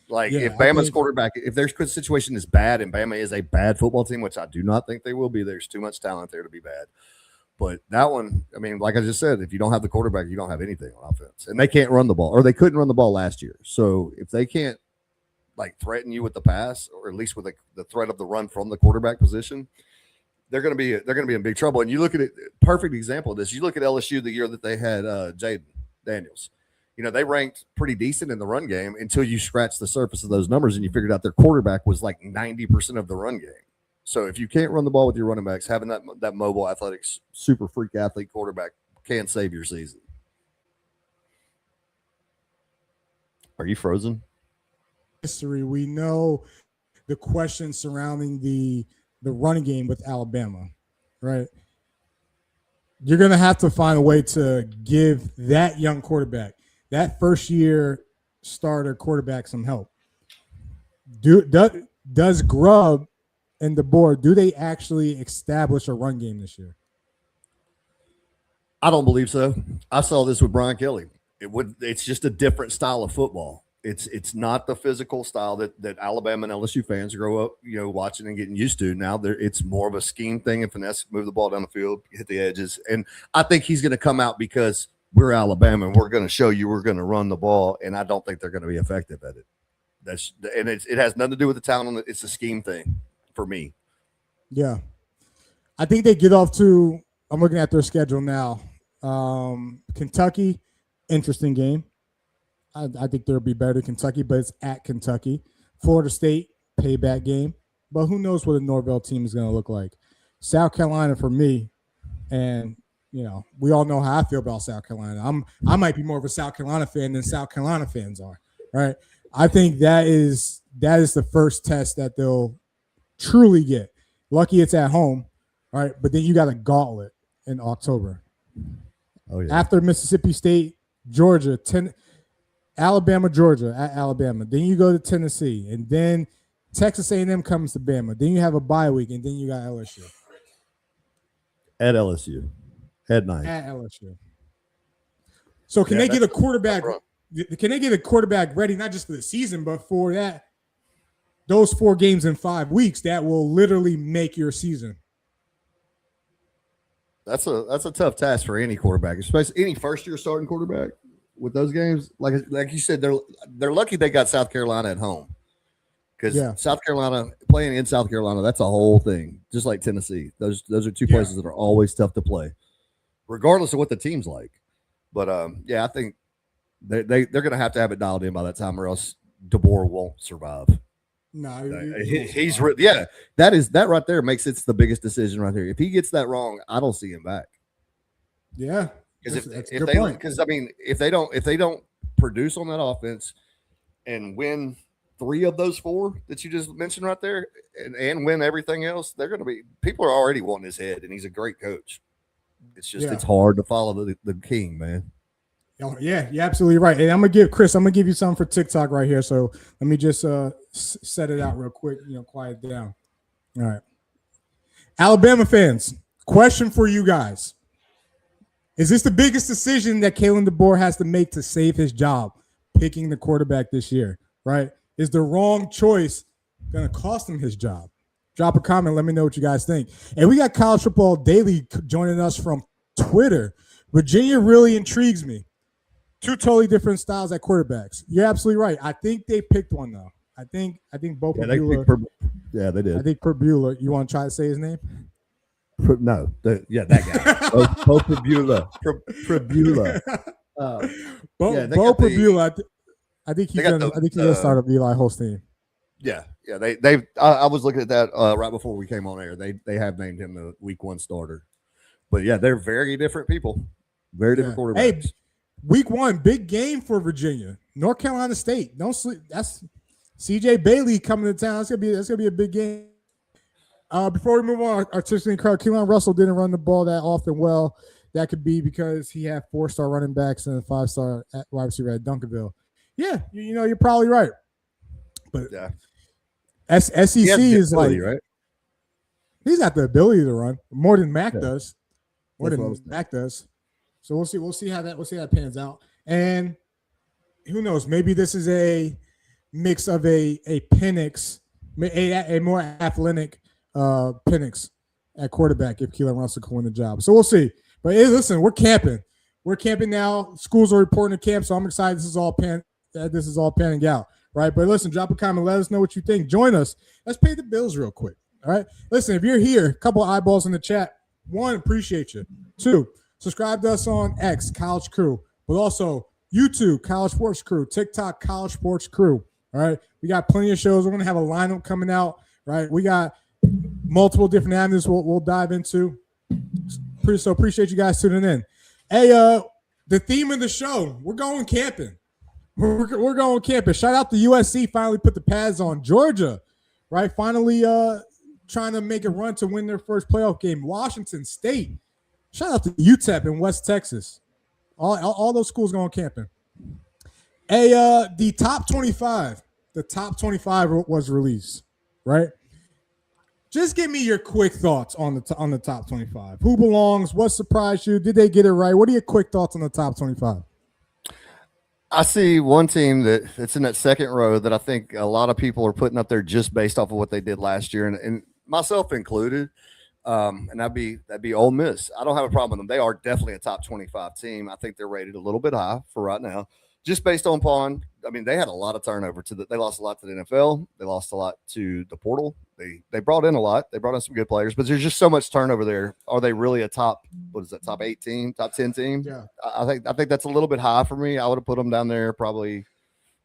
Like if Bama's quarterback, if their situation is bad and Bama is a bad football team, which I do not think they will be, there's too much talent there to be bad. But that one, I mean, like I just said, if you don't have the quarterback, you don't have anything on offense. And they can't run the ball, or they couldn't run the ball last year. So if they can't like threaten you with the pass, or at least with the threat of the run from the quarterback position, they're going to be in big trouble. And you look at it, perfect example of this. You look at LSU the year that they had Jaden Daniels. You know, they ranked pretty decent in the run game until you scratched the surface of those numbers and you figured out their quarterback was like 90% of the run game. So if you can't run the ball with your running backs, having that mobile, athletic, super freak athlete quarterback can save your season. Are you frozen? History, we know the questions surrounding the running game with Alabama, right? You're going to have to find a way to give that young quarterback, that first-year starter quarterback, some help. Does Grubb and the board, do they actually establish a run game this year? I don't believe so. I saw this with Brian Kelly. It's just a different style of football. It's not the physical style that Alabama and LSU fans grow up, watching and getting used to. Now it's more of a scheme thing and finesse, move the ball down the field, hit the edges. And I think he's going to come out because we're Alabama and we're going to show you we're going to run the ball. And I don't think they're going to be effective at it. It has nothing to do with the talent. It's a scheme thing for me. Yeah. I think they get off to, I'm looking at their schedule now. Kentucky, interesting game. I think they'll be better than Kentucky, but it's at Kentucky. Florida State, payback game. But who knows what a Norvell team is going to look like. South Carolina for me, and, we all know how I feel about South Carolina. I might be more of a South Carolina fan than South Carolina fans are, right? I think that is the first test that they'll truly get. Lucky it's at home, right? But then you got a gauntlet in October. Oh, yeah. After Mississippi State, Georgia, Alabama, Georgia at Alabama. Then you go to Tennessee, and then Texas A&M comes to Bama. Then you have a bye week, and then you got LSU. At LSU. At night. At LSU. So can they get a quarterback? Can they get a quarterback ready not just for the season, but for those 4 games in 5 weeks that will literally make your season? That's a tough task for any quarterback, especially any first-year starting quarterback. With those games, like you said, they're lucky they got South Carolina at home, because South Carolina, playing in South Carolina, that's a whole thing. Just like Tennessee, those are 2 places that are always tough to play, regardless of what the team's like. But I think they're going to have it dialed in by that time, or else DeBoer won't survive. No, that right there makes it the biggest decision right there. If he gets that wrong, I don't see him back. Yeah. Because if they don't produce on that offense and win 3 of those 4 that you just mentioned right there, and win everything else, people are already wanting his head, and he's a great coach. It's just it's hard to follow the king, man. Oh, yeah, you're absolutely right. And I'm gonna give you something for TikTok right here. So let me just set it out real quick. Quiet down. All right, Alabama fans, question for you guys. Is this the biggest decision that Kalen DeBoer has to make to save his job, picking the quarterback this year, right? Is the wrong choice going to cost him his job? Drop a comment. Let me know what you guys think. And we got College Football Daily joining us from Twitter. Virginia really intrigues me. 2 totally different styles at quarterbacks. You're absolutely right. I think they picked one, though. I think both of you. Yeah, they did. I think Perbula. You want to try to say his name? No, that guy. Bo Perbula. Bo Perbula. I think he's gonna start up Eli Holstein. Yeah. They. I was looking at that right before we came on air. They have named him the Week 1 starter, but yeah, they're very different people, very different quarterbacks. Hey, Week 1, big game for Virginia, North Carolina State. Don't sleep. That's CJ Bailey coming to town. That's gonna be a big game. Before we move on, artistically crowd, Keelan Russell didn't run the ball that often. Well, that could be because he had 4-star running backs and a 5-star wide receiver at Duncanville. Yeah, you're probably right. But SEC is like, right? He's got the ability to run more than Mac does. more That's what I than was thinking. Dak does. So we'll see how that pans out. And who knows? Maybe this is a mix of a Penix, a more athletic Penix at quarterback if Keelan Russell can win the job. So we'll see. But hey, listen, we're camping. We're camping now. Schools are reporting to camp, so I'm excited. This is all panning out, right? But listen, drop a comment. Let us know what you think. Join us. Let's pay the bills real quick. All right. Listen, if you're here, a couple of eyeballs in the chat. 1, appreciate you. 2, subscribe to us on X, College Crew, but also YouTube, College Sports Crew, TikTok, College Sports Crew. All right. We got plenty of shows. We're going to have a lineup coming out, right? We got multiple different avenues we'll dive into. So appreciate you guys tuning in. Hey, the theme of the show, we're going camping. We're going camping. Shout out to USC, finally put the pads on. Georgia, right? Finally trying to make a run to win their first playoff game. Washington State. Shout out to UTEP in West Texas. All those schools going camping. Hey, the top 25 was released, right? Just give me your quick thoughts on the top 25. Who belongs? What surprised you? Did they get it right? What are your quick thoughts on the top 25? I see one team that's in that second row that I think a lot of people are putting up there just based off of what they did last year, and myself included. And that'd be Ole Miss. I don't have a problem with them. They are definitely a top 25 team. I think they're rated a little bit high for right now, just based on. I mean, they had a lot of turnover they lost a lot to the NFL. They lost a lot to the portal. They brought in a lot. They brought in some good players, but there's just so much turnover there. Are they really a top 8 team, top 10 team? Yeah. I think that's a little bit high for me. I would have put them down there probably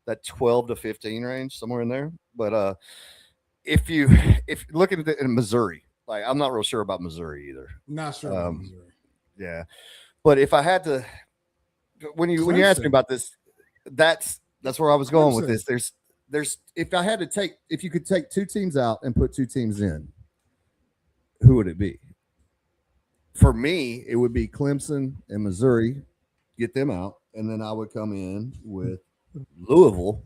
that 12 to 15 range, somewhere in there. But if looking at in Missouri, like I'm not real sure about Missouri either. Not sure about Missouri. Yeah. But if I had to, when you asked me about this, that's where I was going with this. There's if you could take 2 teams out and put 2 teams in, who would it be? For me, it would be Clemson and Missouri. Get them out, and then I would come in with Louisville.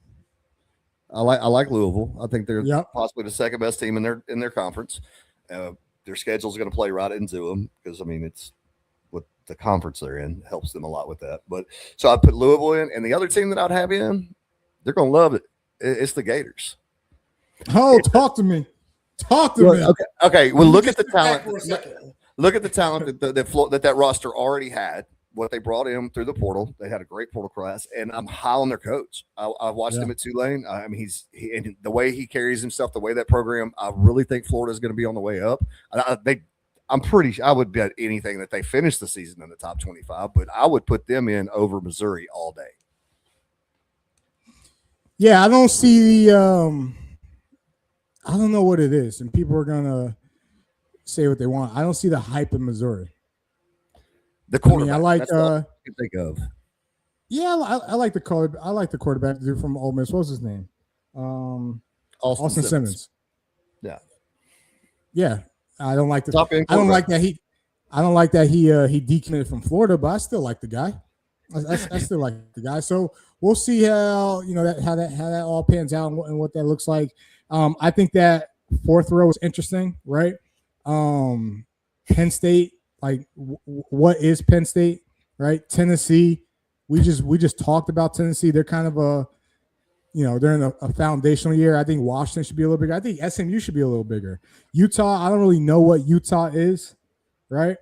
I like Louisville. I think they're possibly the second best team in their conference. Their schedule is going to play right into them because I mean it's what the conference they're in helps them a lot with that. But so I put Louisville in, and the other team that I'd have in, they're going to love it. It's the Gators. Oh, talk to me. Talk to me. Okay. Well, look at the talent. Look at the talent that roster already had. What they brought in through the portal, they had a great portal class, and I'm high on their coach. I watched him at Tulane. I mean, and the way he carries himself, the way that program. I really think Florida is going to be on the way up. I'm pretty sure I would bet anything that they finish the season in the top 25, but I would put them in over Missouri all day. Yeah, I don't see the. I don't know what it is, and people are gonna say what they want. I don't see the hype in Missouri. The quarterback. I like. That's all you think of. Yeah, I like the quarterback. I like the quarterback dude from Ole Miss. What's his name? Austin Simmons. Yeah. Yeah, I don't like the. I don't like that he. I don't like that he decommitted from Florida, but I still like the guy. I still like the guy. So we'll see how how that all pans out and what that looks like. I think that 4th row is interesting, right? Penn State, like what is Penn State, right? Tennessee, we just talked about Tennessee. They're kind of they're in a foundational year. I think Washington should be a little bigger. I think SMU should be a little bigger. Utah, I don't really know what Utah is, right?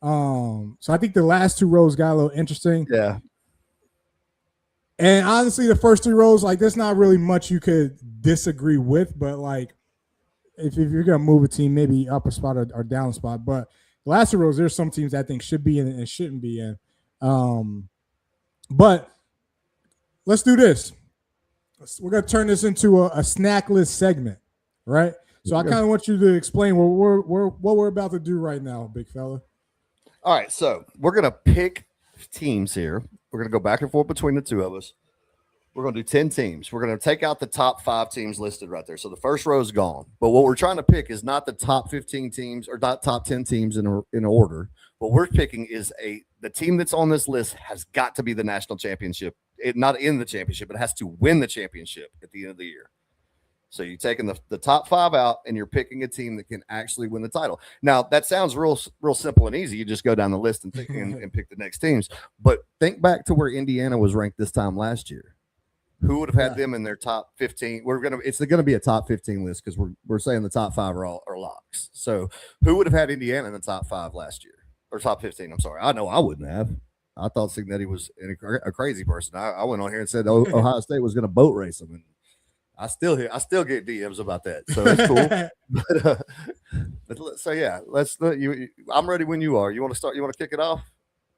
So I think the last 2 rows got a little interesting. Yeah. And honestly, the first 3 rows, like, there's not really much you could disagree with. But, like, if you're going to move a team, maybe up a spot or down a spot. But the last 2 rows, there's some teams I think should be in and shouldn't be in. But let's do this. We're going to turn this into a snack list segment, right? So I kind of want you to explain what we're about to do right now, big fella. All right, so we're going to pick teams here. We're going to go back and forth between the 2 of us. We're going to do 10 teams. We're going to take out the top 5 teams listed right there. So the first row is gone. But what we're trying to pick is not the top 15 teams or not top 10 teams in order. What we're picking is the team that's on this list has got to be the national championship. Not in the championship, it has to win the championship at the end of the year. So you're taking the top 5 out, and you're picking a team that can actually win the title. Now that sounds real simple and easy. You just go down the list and pick the next teams. But think back to where Indiana was ranked this time last year. Who would have had them in their top 15? It's gonna be a top 15 list because we're saying the top 5 are locks. So who would have had Indiana in the top 5 last year, or top 15? I'm sorry, I know I wouldn't have. I thought Signetti was a crazy person. I went on here and said Ohio State was going to boat race them, and I still get DMs about that, so it's cool. but so yeah, I'm ready when you are. You want to start? You want to kick it off?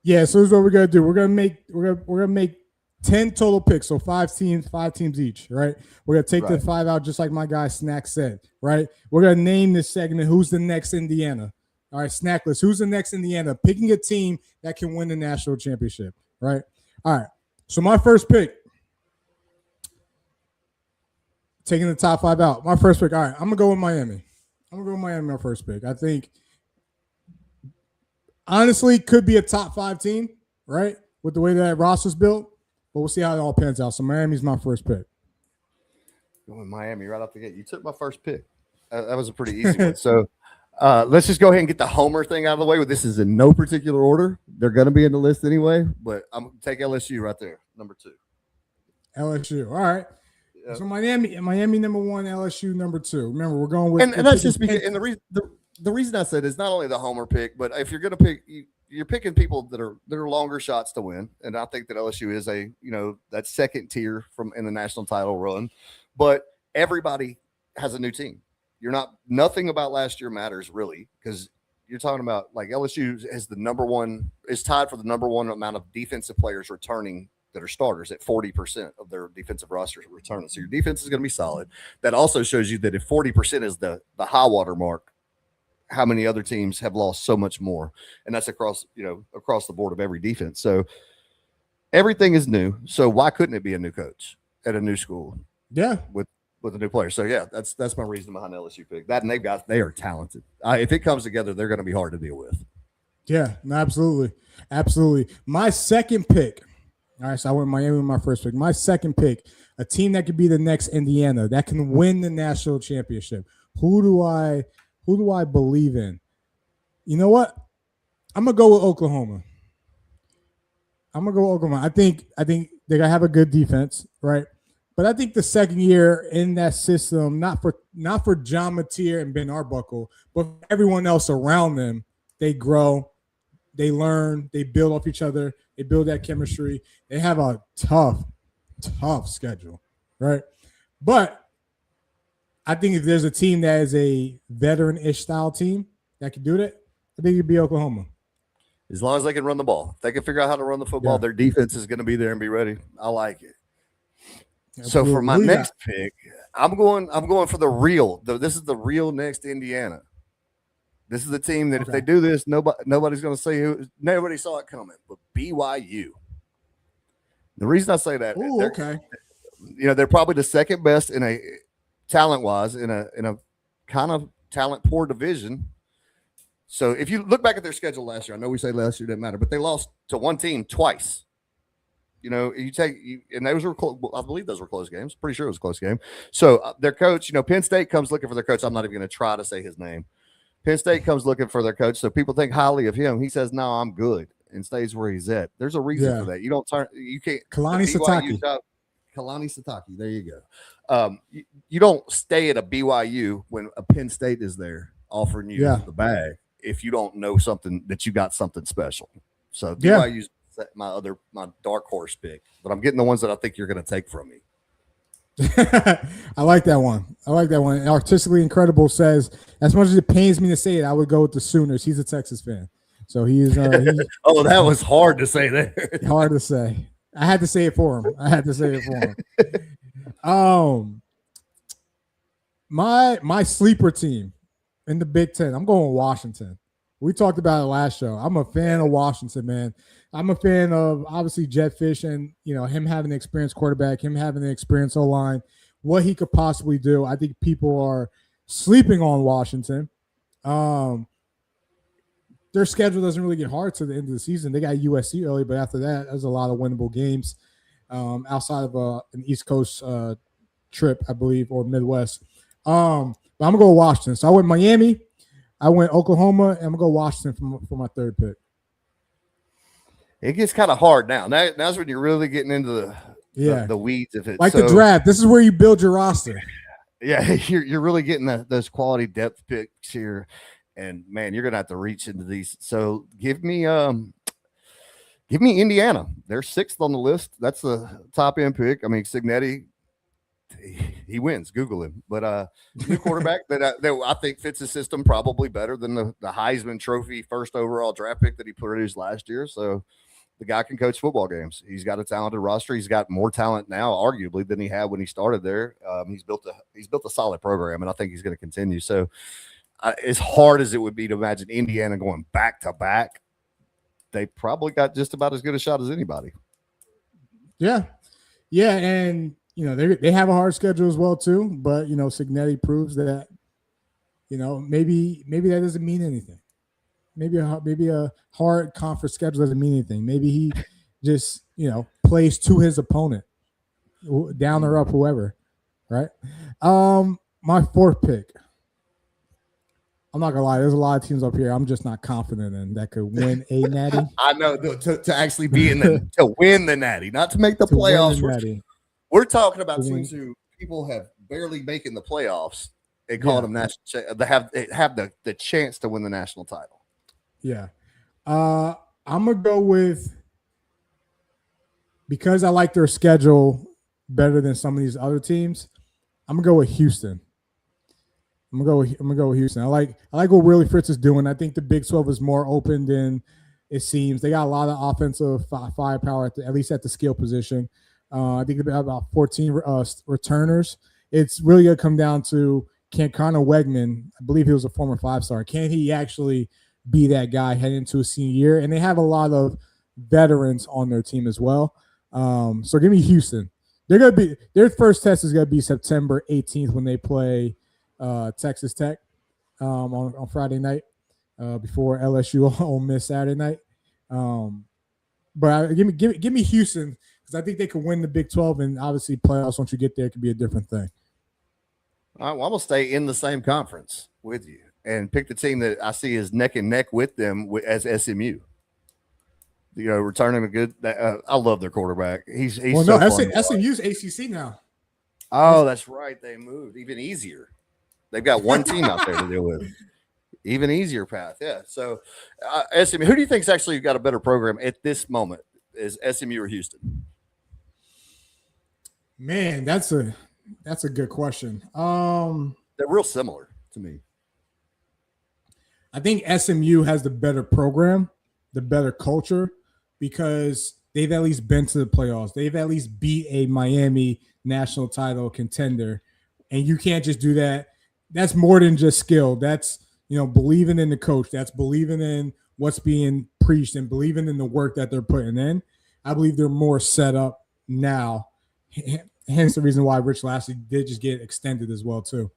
Yeah. So here's what we're gonna do. We're gonna make 10 total picks. So 5 teams each. Right. We're gonna take the 5 out, just like my guy Snack said. Right. We're gonna name this segment "Who's the Next Indiana." All right, Snackless. Who's the next Indiana? Picking a team that can win the national championship. Right. All right. So my first pick. Taking the top 5 out. My first pick. All right, I'm going to go with Miami. My first pick. I think, honestly, could be a top 5 team, right? With the way that roster's built. But we'll see how it all pans out. So Miami's my first pick. Going Miami right off the gate. You took my first pick. That was a pretty easy one. So let's just go ahead and get the homer thing out of the way. This is in no particular order. They're going to be in the list anyway. But I'm going to take LSU right there, number 2. LSU. All right. So Miami number 1, LSU number 2. Remember, we're going with and that's just because. And the reason I said is not only the homer pick, but if you're going to pick, you're picking people that are longer shots to win. And I think that LSU is that second tier in the national title run. But everybody has a new team. Nothing about last year matters really, because you're talking about like LSU is tied for the number 1 amount of defensive players returning that are starters at 40% of their defensive rosters returning. So your defense is going to be solid. That also shows you that if 40% is the high water mark, how many other teams have lost so much more? And that's across the board of every defense. So everything is new. So why couldn't it be a new coach at a new school? Yeah. With a new player. So yeah, that's my reason behind LSU pick. That, and they are talented. If it comes together, they're going to be hard to deal with. Yeah, absolutely. Absolutely. My second pick. All right, so I went Miami with my first pick. My second pick, a team that could be the next Indiana, that can win the national championship. Who do I believe in? You know what? I'm gonna go with Oklahoma. I think they're gonna have a good defense, right? But I think the second year in that system, not for John Mateer and Ben Arbuckle, but for everyone else around them, they grow, they learn, they build off each other, they build that chemistry. They have a tough schedule, right? But I think if there's a team that is a veteran-ish style team that can do that, I think it'd be Oklahoma. As long as they can run the ball. If they can figure out how to run the football, their defense is going to be there and be ready. I like it. Absolutely. So for my next pick, I'm going for the real. This is the real next Indiana. This is the team that if they do this, nobody's going to say nobody saw it coming. But BYU. The reason I say that, they're probably the second best in a talent-wise in a kind of talent-poor division. So if you look back at their schedule last year, I know we say last year didn't matter, but they lost to one team twice. And those were I believe those were close games. Pretty sure it was a close game. So their coach, Penn State comes looking for their coach. I'm not even going to try to say his name. Penn State comes looking for their coach, so people think highly of him. He says, "No, I'm good," and stays where he's at. There's a reason for that. You can't. Kalani Sitake. Kalani Sitake. There you go. You don't stay at a BYU when a Penn State is there offering you the bag if you don't know something that you got something special. So BYU's my dark horse pick, but I'm getting the ones that I think you're going to take from me. I like that one. Artistically Incredible says, as much as it pains me to say it, I would go with the Sooners. He's a Texas fan, so he is. Oh, that was hard to say there. Hard to say. I had to say it for him. My sleeper team in the Big Ten. I'm going Washington. We talked about it last show. I'm a fan of Washington, man. I'm a fan of obviously Jedd Fisch and him having an experienced quarterback, him having an experienced O-line, what he could possibly do. I think people are sleeping on Washington. Their schedule doesn't really get hard to the end of the season. They got USC early, but after that, there's a lot of winnable games outside of an East Coast trip, I believe, or Midwest. But I'm gonna go Washington. So I went Miami, I went Oklahoma, and I'm gonna go Washington for my third pick. It gets kind of hard now. Now's when you're really getting into the weeds of it. Like the draft. This is where you build your roster. Yeah, you're really getting those quality depth picks here, and man, you're gonna have to reach into these. So give me Indiana. They're 6th on the list. That's the top end pick. I mean, Cignetti, he wins. Google him. But new quarterback that I think fits the system probably better than the Heisman Trophy first overall draft pick that he produced last year. So the guy can coach football games. He's got a talented roster. He's got more talent now, arguably, than he had when he started there. He's built a solid program, and I think he's going to continue. So as hard as it would be to imagine Indiana going back to back, they probably got just about as good a shot as anybody. Yeah, and they have a hard schedule as well too. But Cignetti proves that maybe that doesn't mean anything. Maybe a hard conference schedule doesn't mean anything. Maybe he just plays to his opponent, down or up, whoever. Right. My fourth pick. I'm not gonna lie. There's a lot of teams up here I'm just not confident in that could win a natty. I know to actually be to win the natty, not to make the playoffs. We're talking about teams who people have barely making the playoffs and calling them national. They have the chance to win the national title. Yeah, I'm gonna go with, because I like their schedule better than some of these other teams. I'm gonna go with Houston. I'm gonna go with Houston. I like what Willie Fritz is doing. I think the Big 12 is more open than it seems. They got a lot of offensive firepower at least at the skill position. I think they have about 14 returners. It's really gonna come down to, can Connor Wegman, I believe he was a former 5-star, can he actually be that guy heading into a senior year? And they have a lot of veterans on their team as well. So give me Houston. Their first test is gonna be September 18th when they play Texas Tech on Friday night before LSU Ole Miss Saturday night. But give me Houston, because I think they could win the Big 12, and obviously playoffs, once you get there, could be a different thing. All right, well, I'm gonna stay in the same conference with you and pick the team that I see as neck and neck with them as SMU. Returning a good. I love their quarterback. He's SMU's ACC now. Oh, that's right. They moved even easier. They've got one team out there to deal with. Even easier path. Yeah. So SMU, who do you think's actually got a better program at this moment? Is SMU or Houston? Man, that's a good question. They're real similar to me. I think SMU has the better program, the better culture, because they've at least been to the playoffs. They've at least beat a Miami national title contender. And you can't just do that. That's more than just skill. That's, believing in the coach. That's believing in what's being preached and believing in the work that they're putting in. I believe they're more set up now. Hence the reason why Rich Lashley did just get extended as well, too.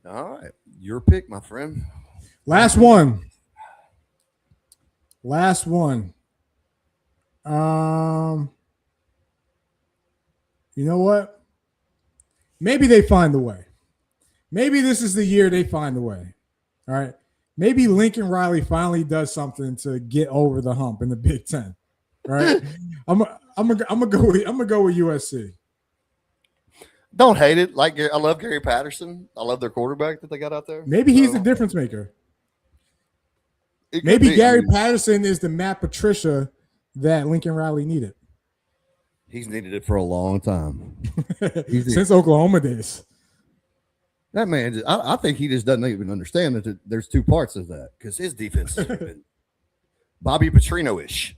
All right. Your pick, my friend. Last one. You know what? Maybe they find a way. Maybe this is the year they find a way. All right. Maybe Lincoln Riley finally does something to get over the hump in the Big Ten. All right. I'm gonna go with USC. Don't hate it. I love Gary Patterson. I love their quarterback that they got out there. Maybe he's the difference maker. Maybe Gary Patterson is the Matt Patricia that Lincoln Riley needed. He's needed it for a long time. Since Oklahoma days. That man, I think he just doesn't even understand that there's two parts of that, because his defense has been Bobby Petrino-ish.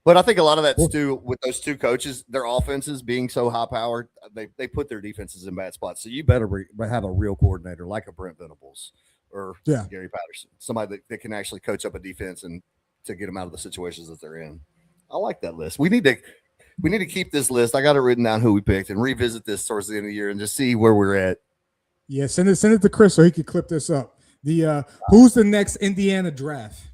But I think a lot of that's due with those two coaches, their offenses being so high-powered, they put their defenses in bad spots. So you better have a real coordinator like a Brent Venables or Gary Patterson, somebody that can actually coach up a defense and to get them out of the situations that they're in. I like that list. We need to keep this list. I got it written down who we picked and revisit this towards the end of the year and just see where we're at. Yeah, send it to Chris so he can clip this up. Who's the next Indiana draft?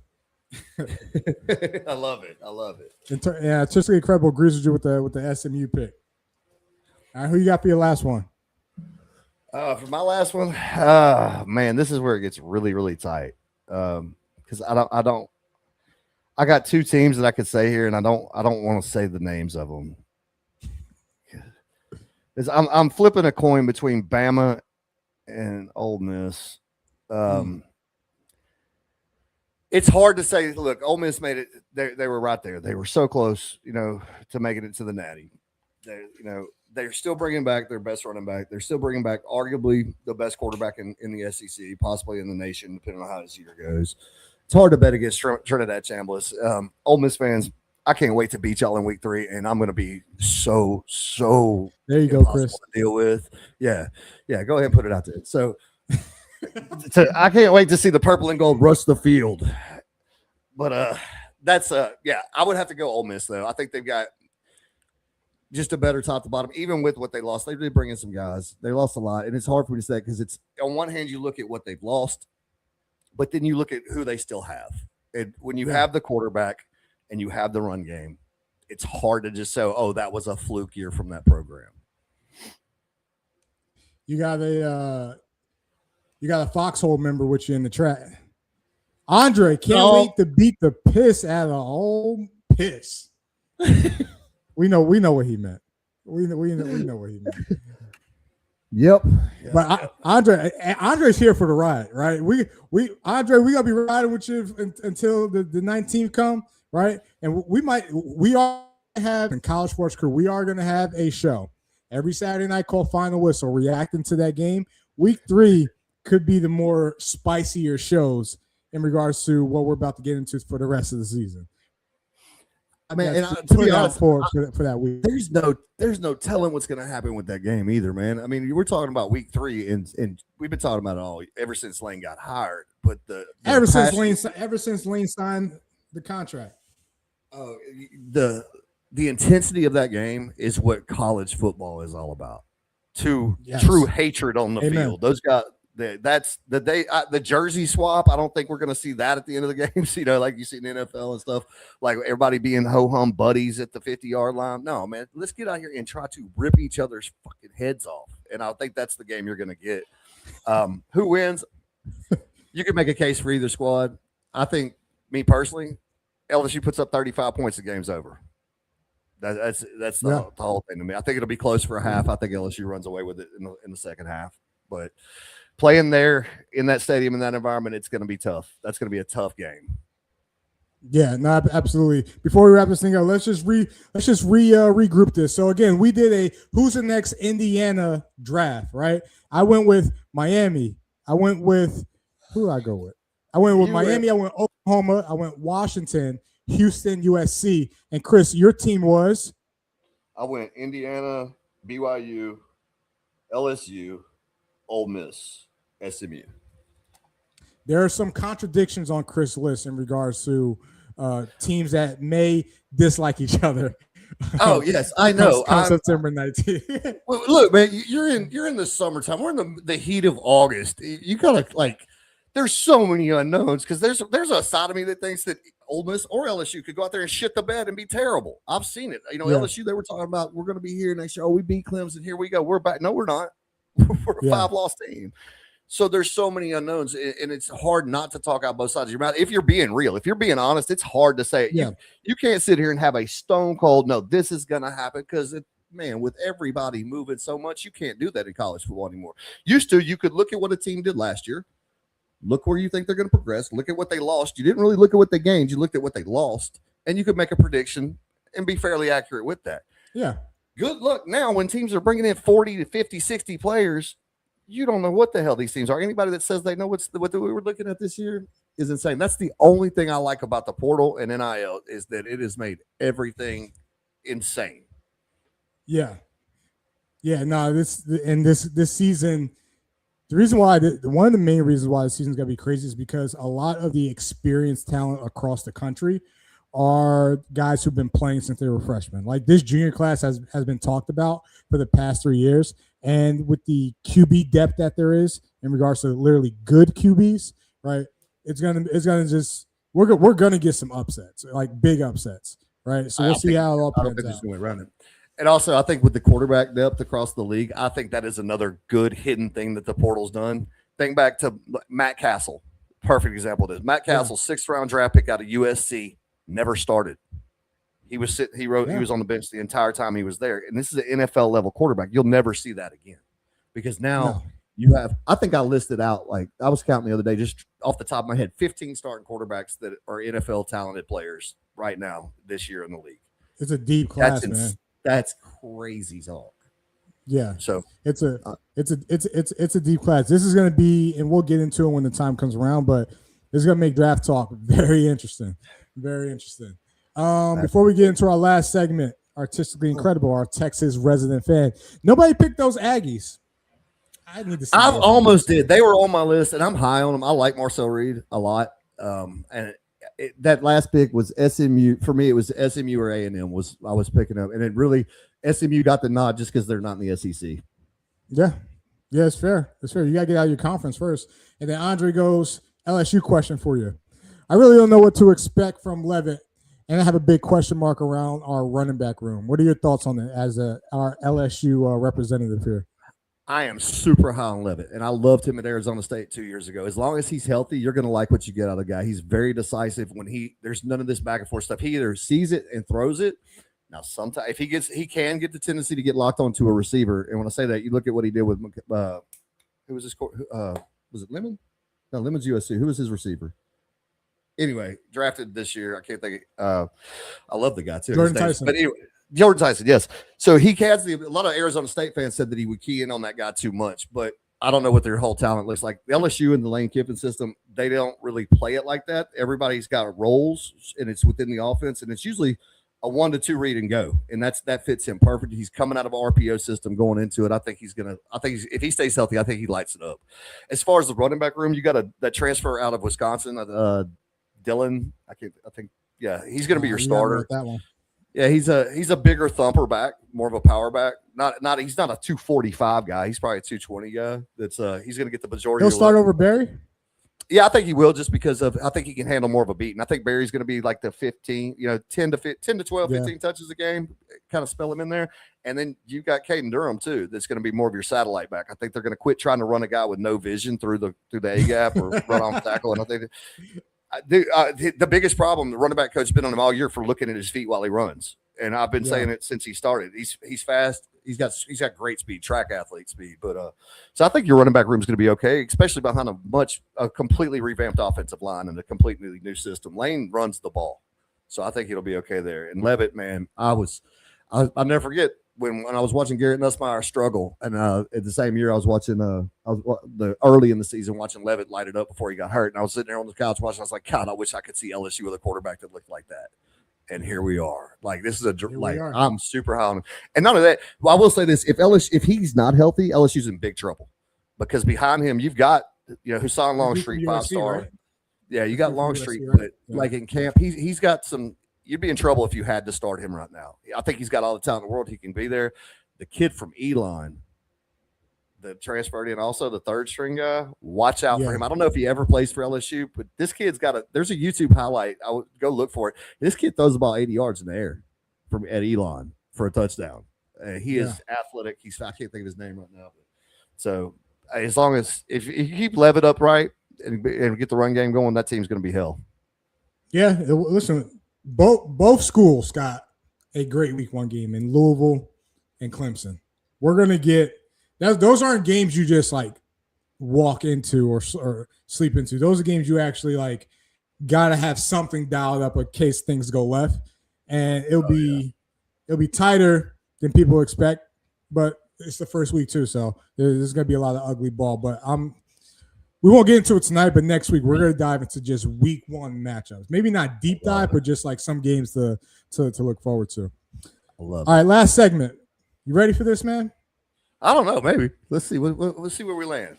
I love it. I love it. Yeah, Statistically Incredible agrees with you with the SMU pick. All right, who you got for your last one? For my last one, man, this is where it gets really, really tight. Because I got two teams that I could say here, and I don't want to say the names of them. I'm flipping a coin between Bama and Ole Miss. It's hard to say. Look, Ole Miss made it. They were right there. They were so close, to making it to the Natty. They're still bringing back their best running back. They're still bringing back arguably the best quarterback in the SEC, possibly in the nation, depending on how this year goes. It's hard to bet against Trinidad Chambliss. Ole Miss fans, I can't wait to beat y'all in week 3, and I'm going to be so there you go, Chris. To deal with. Yeah. Go ahead and put it out there. So I can't wait to see the purple and gold rush the field. But that's I would have to go Ole Miss though. I think they've got just a better top to bottom, even with what they lost. They did bring in some guys. They lost a lot, and it's hard for me to say because it's on one hand you look at what they've lost, but then you look at who they still have. And when you have the quarterback and you have the run game, it's hard to just say, "Oh, that was a fluke year from that program." You got a foxhole member with you in the track. Andre can't wait to beat the piss out of Ole Miss. We know what he meant. We know what he meant. Yep. But Andre's here for the ride, right? We gonna be riding with you until the 19th come, right? And we are have in College Sports Crew. We are gonna have a show every Saturday night called Final Whistle, reacting to that game. Week 3 could be the more spicier shows in regards to what we're about to get into for the rest of the season. I mean, to be honest, for that week, there's no telling what's going to happen with that game either, man. I mean, we're talking about week 3, and we've been talking about it all ever since Lane got hired. But ever since Lane signed the contract, the intensity of that game is what college football is all about. True hatred on the field. Those guys. That's the jersey swap. I don't think we're going to see that at the end of the games, like you see in the NFL and stuff, like everybody being ho-hum buddies at the 50-yard line. No, man, let's get out here and try to rip each other's fucking heads off. And I think that's the game you're going to get. Who wins? You can make a case for either squad. I think, me personally, LSU puts up 35 points, the game's over. That's the whole thing to me. I think it'll be close for a half. I think LSU runs away with it in the second half. But playing there in that stadium, in that environment, it's going to be tough. That's going to be a tough game. Yeah, no, absolutely. Before we wrap this thing up, let's just regroup this. So again, we did a who's the next Indiana draft, right? I went with Miami. I went with who did I go with? I went with Miami. I went Oklahoma. I went Washington, Houston, USC, and Chris, your team was? I went Indiana, BYU, LSU, Ole Miss, SMU. There are some contradictions on Chris' list in regards to teams that may dislike each other. Oh yes, I know. September 19th. Well, look, man, you're in the summertime. We're in the heat of August. You gotta there's so many unknowns because there's a side of me that thinks that Ole Miss or LSU could go out there and shit the bed and be terrible. I've seen it. LSU, they were talking about we're going to be here next year. Oh, we beat Clemson. Here we go. We're back. No, we're not. We're a 5-loss team. So there's so many unknowns, and it's hard not to talk out both sides of your mouth. If you're being real, if you're being honest, it's hard to say. Yeah. You can't sit here and have a stone cold, no, this is going to happen because, man, with everybody moving so much, you can't do that in college football anymore. Used to, you could look at what a team did last year, look where you think they're going to progress, look at what they lost. You didn't really look at what they gained. You looked at what they lost, and you could make a prediction and be fairly accurate with that. Yeah. Good luck now when teams are bringing in 40 to 50, 60 players. You don't know what the hell these teams are. Anybody that says they know what we were looking at this year is insane. That's the only thing I like about the portal and NIL is that it has made everything insane. Yeah. Yeah, no, this season, one of the main reasons why the season's going to be crazy is because a lot of the experienced talent across the country are guys who've been playing since they were freshmen. Like this junior class has been talked about for the past 3 years. And with the QB depth that there is in regards to literally good QBs, right? It's gonna just we're gonna get some upsets, like big upsets, right? So we'll see how it all I don't pans think there's out. no way around it. And also, I think with the quarterback depth across the league, I think that is another good hidden thing that the portal's done. Think back to Matt Castle. Perfect example of this. Matt Castle, 6th round draft pick out of USC, never started. He was he was on the bench the entire time he was there. And this is an NFL level quarterback. You'll never see that again. Because now you have, I think I listed out, like I was counting the other day, just off the top of my head, 15 starting quarterbacks that are NFL talented players right now this year in the league. It's a deep class, man. That's crazy talk. Yeah. So it's a deep class. This is going to be, and we'll get into it when the time comes around, but this is going to make draft talk very interesting. Very interesting. Before we get into our last segment, Artistically Incredible, our Texas resident fan. Nobody picked those Aggies. I need to see. I almost did. They were on my list, and I'm high on them. I like Marcel Reed a lot. And that last pick was SMU. For me, it was SMU or A&M I was picking up. And it really, SMU got the nod just because they're not in the SEC. Yeah. Yeah, it's fair. It's fair. You got to get out of your conference first. And then Andre goes, LSU question for you. I really don't know what to expect from Levitt, and I have a big question mark around our running back room. What are your thoughts on it as our LSU representative here? I am super high on Levitt, and I loved him at Arizona State 2 years ago. As long as he's healthy, you're going to like what you get out of the guy. He's very decisive when there's none of this back and forth stuff. He either sees it and throws it. Now, sometimes if he can get the tendency to get locked onto a receiver. And when I say that, you look at what he did with who was his was it Lemon? No, Lemon's USC. Who was his receiver? Anyway, drafted this year. I can't think. I love the guy too. Jordan Tyson. But anyway, Jordan Tyson, yes. So he has a lot of Arizona State fans said that he would key in on that guy too much, but I don't know what their whole talent looks like. The LSU and the Lane Kiffin system, they don't really play it like that. Everybody's got roles, and it's within the offense, and it's usually a 1-2 read and go, and that fits him perfect. He's coming out of an RPO system going into it. I think if he stays healthy, I think he lights it up. As far as the running back room, you got that transfer out of Wisconsin, Dylan. He's going to be your starter. That one. Yeah, he's a bigger thumper back, more of a power back. He's not a 245 guy. He's probably a 220 guy. He's going to get the majority. He'll start over Barry. Yeah, I think he will, just because I think he can handle more of a beat. And I think Barry's going to be like the 15, 10 to 12, 15 touches a game, kind of spell him in there. And then you've got Caden Durham too. That's going to be more of your satellite back. I think they're going to quit trying to run a guy with no vision through the A gap or run off tackle. And I think the biggest problem, the running back coach has been on him all year for looking at his feet while he runs. And I've been saying it since he started. He's fast. He's got great speed, track athlete speed. But so I think your running back room is going to be okay, especially behind a completely revamped offensive line and a completely new system. Lane runs the ball, so I think it'll be okay there. And Levitt, man, I'll never forget when I was watching Garrett Nussmeier struggle, and at the same year I was watching the early in the season watching Levitt light it up before he got hurt, and I was sitting there on the couch watching. I was like, God, I wish I could see LSU with a quarterback that looked like that. And here we are. Like, this is I'm super high on him. And none of that. Well, I will say this: if he's not healthy, LSU's in big trouble, because behind him you've got Hassan Longstreet, 5-star. Right? Yeah, you got Longstreet, right? But like in camp, he's got some. You'd be in trouble if you had to start him right now. I think he's got all the talent in the world. He can be there. The kid from Elon, that transferred in, also the third string guy. Watch out for him. I don't know if he ever plays for LSU, but this kid's there's a YouTube highlight. I would go look for it. This kid throws the ball 80 yards in the air at Elon for a touchdown. He is athletic. I can't think of his name right now. So as long as if you keep Levitt upright and get the run game going, that team's going to be hell. Yeah, listen, both schools got a great week one game in Louisville and Clemson. We're going to get those aren't games you just like walk into or sleep into. Those are games you actually like got to have something dialed up in case things go left, and it'll be tighter than people expect. But it's the first week too, so there's going to be a lot of ugly ball. But we won't get into it tonight. But next week we're going to dive into just week one matchups. Maybe not deep dive, but just like some games to look forward to. All right, last segment. You ready for this, man? I don't know. Maybe. Let's see. Let's see where we land.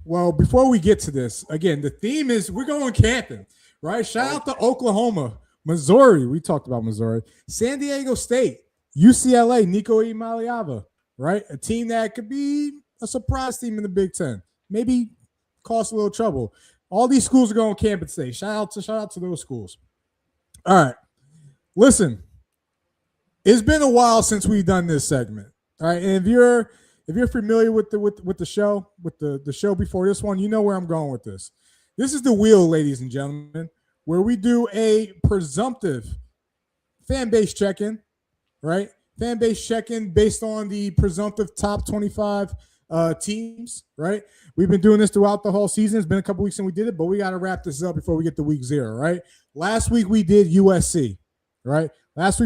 Well, before we get to this, again, the theme is we're going camping, right? Shout out to Oklahoma, Missouri. We talked about Missouri. San Diego State, UCLA, Nico Imaliava, right? A team that could be a surprise team in the Big Ten. Maybe cause a little trouble. All these schools are going to Camp State. Shout out to those schools. All right. Listen, it's been a while since we've done this segment. All right. And if you're familiar with the show, with the show before this one, you know where I'm going with this. This is the wheel, ladies and gentlemen, where we do a presumptive fan base check-in, right? Fan base check-in based on the presumptive top 25 teams, right? We've been doing this throughout the whole season. It's been a couple weeks since we did it, but we got to wrap this up before we get to week 0, right? Last week we did USC, right? Let's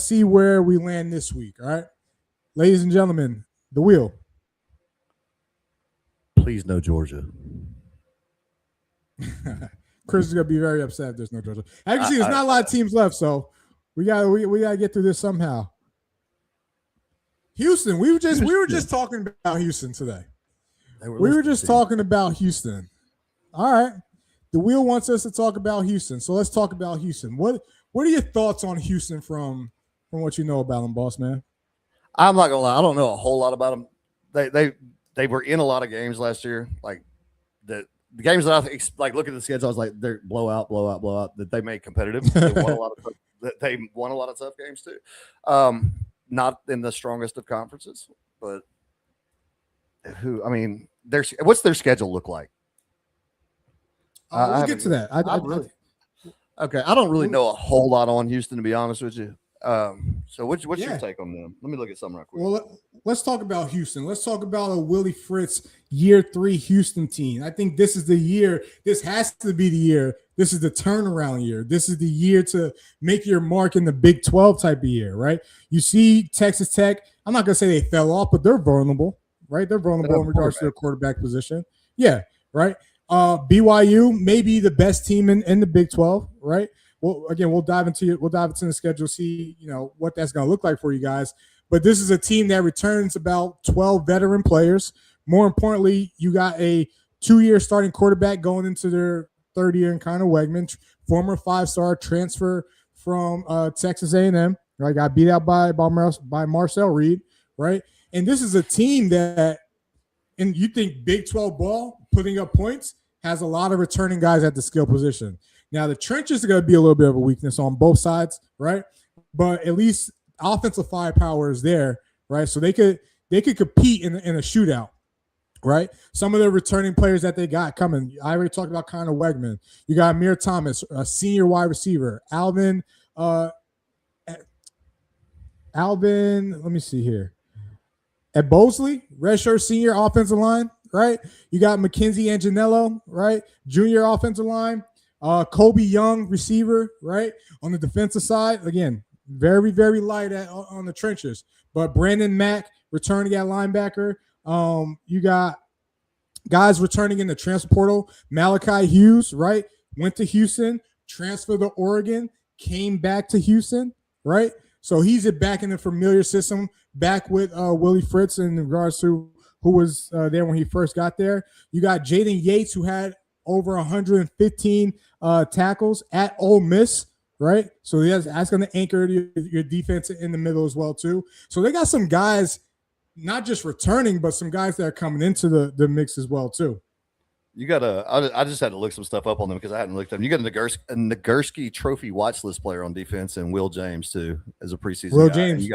see where we land this week, all right? Ladies and gentlemen, the wheel. Please no Georgia. Chris is gonna be very upset if there's no Georgia. As you can see, there's not a lot of teams left, so we gotta get through this somehow. Houston, we were just talking about Houston today. We were just talking about Houston. All right, the wheel wants us to talk about Houston, so let's talk about Houston. What are your thoughts on Houston from what you know about them, boss man? I'm not gonna lie, I don't know a whole lot about them. They were in a lot of games last year, like the games that I like. Look at the schedule, I was like, they're blowout. That they made competitive. They won a lot of tough games too. Not in the strongest of conferences, but what's their schedule look like? We'll get to that. I don't really know a whole lot on Houston, to be honest with you. So what's your take on them? Let me look at something real quick. Well, let's talk about Houston. Let's talk about a Willie Fritz year 3 Houston team. I think this is the year. This has to be the year. This is the turnaround year. This is the year to make your mark in the Big 12 type of year, right? You see Texas Tech. I'm not going to say they fell off, but they're vulnerable, right? They're vulnerable in regards to their quarterback position. Yeah, right? BYU may be the best team in the Big 12, right? Well, again, we'll dive into the schedule, see what that's going to look like for you guys. But this is a team that returns about 12 veteran players. More importantly, you got a 2-year starting quarterback going into their 3rd year in Connor Wegman, former 5-star transfer from Texas A&M. Right, got beat out by Marcel Reed, right? And this is a team that, and you think Big 12 ball putting up points has a lot of returning guys at the skill position. Now, the trenches are going to be a little bit of a weakness on both sides, right? But at least offensive firepower is there, right? So they could compete in a shootout, right? Some of the returning players that they got coming, I already talked about Connor Wegman. You got Amir Thomas, a senior wide receiver. Alvin, let me see here. At Bosley, redshirt senior offensive line, right? You got Mackenzie Anginello, right? Junior offensive line. Kobe Young, receiver, right? On the defensive side, again, very, very light on the trenches. But Brandon Mack returning at linebacker. You got guys returning in the transfer portal. Malachi Hughes, right? Went to Houston, transferred to Oregon, came back to Houston, right? So he's back in the familiar system, back with Willie Fritz in regards to who was there when he first got there. You got Jaden Yates, who had over 115 tackles at Ole Miss, right? So that's going to anchor your defense in the middle as well, too. So they got some guys, not just returning, but some guys that are coming into the mix as well, too. You got I just had to look some stuff up on them because I hadn't looked at them. You got a Nagurski Trophy watch list player on defense and Will James, too, as a preseason Will guy. James.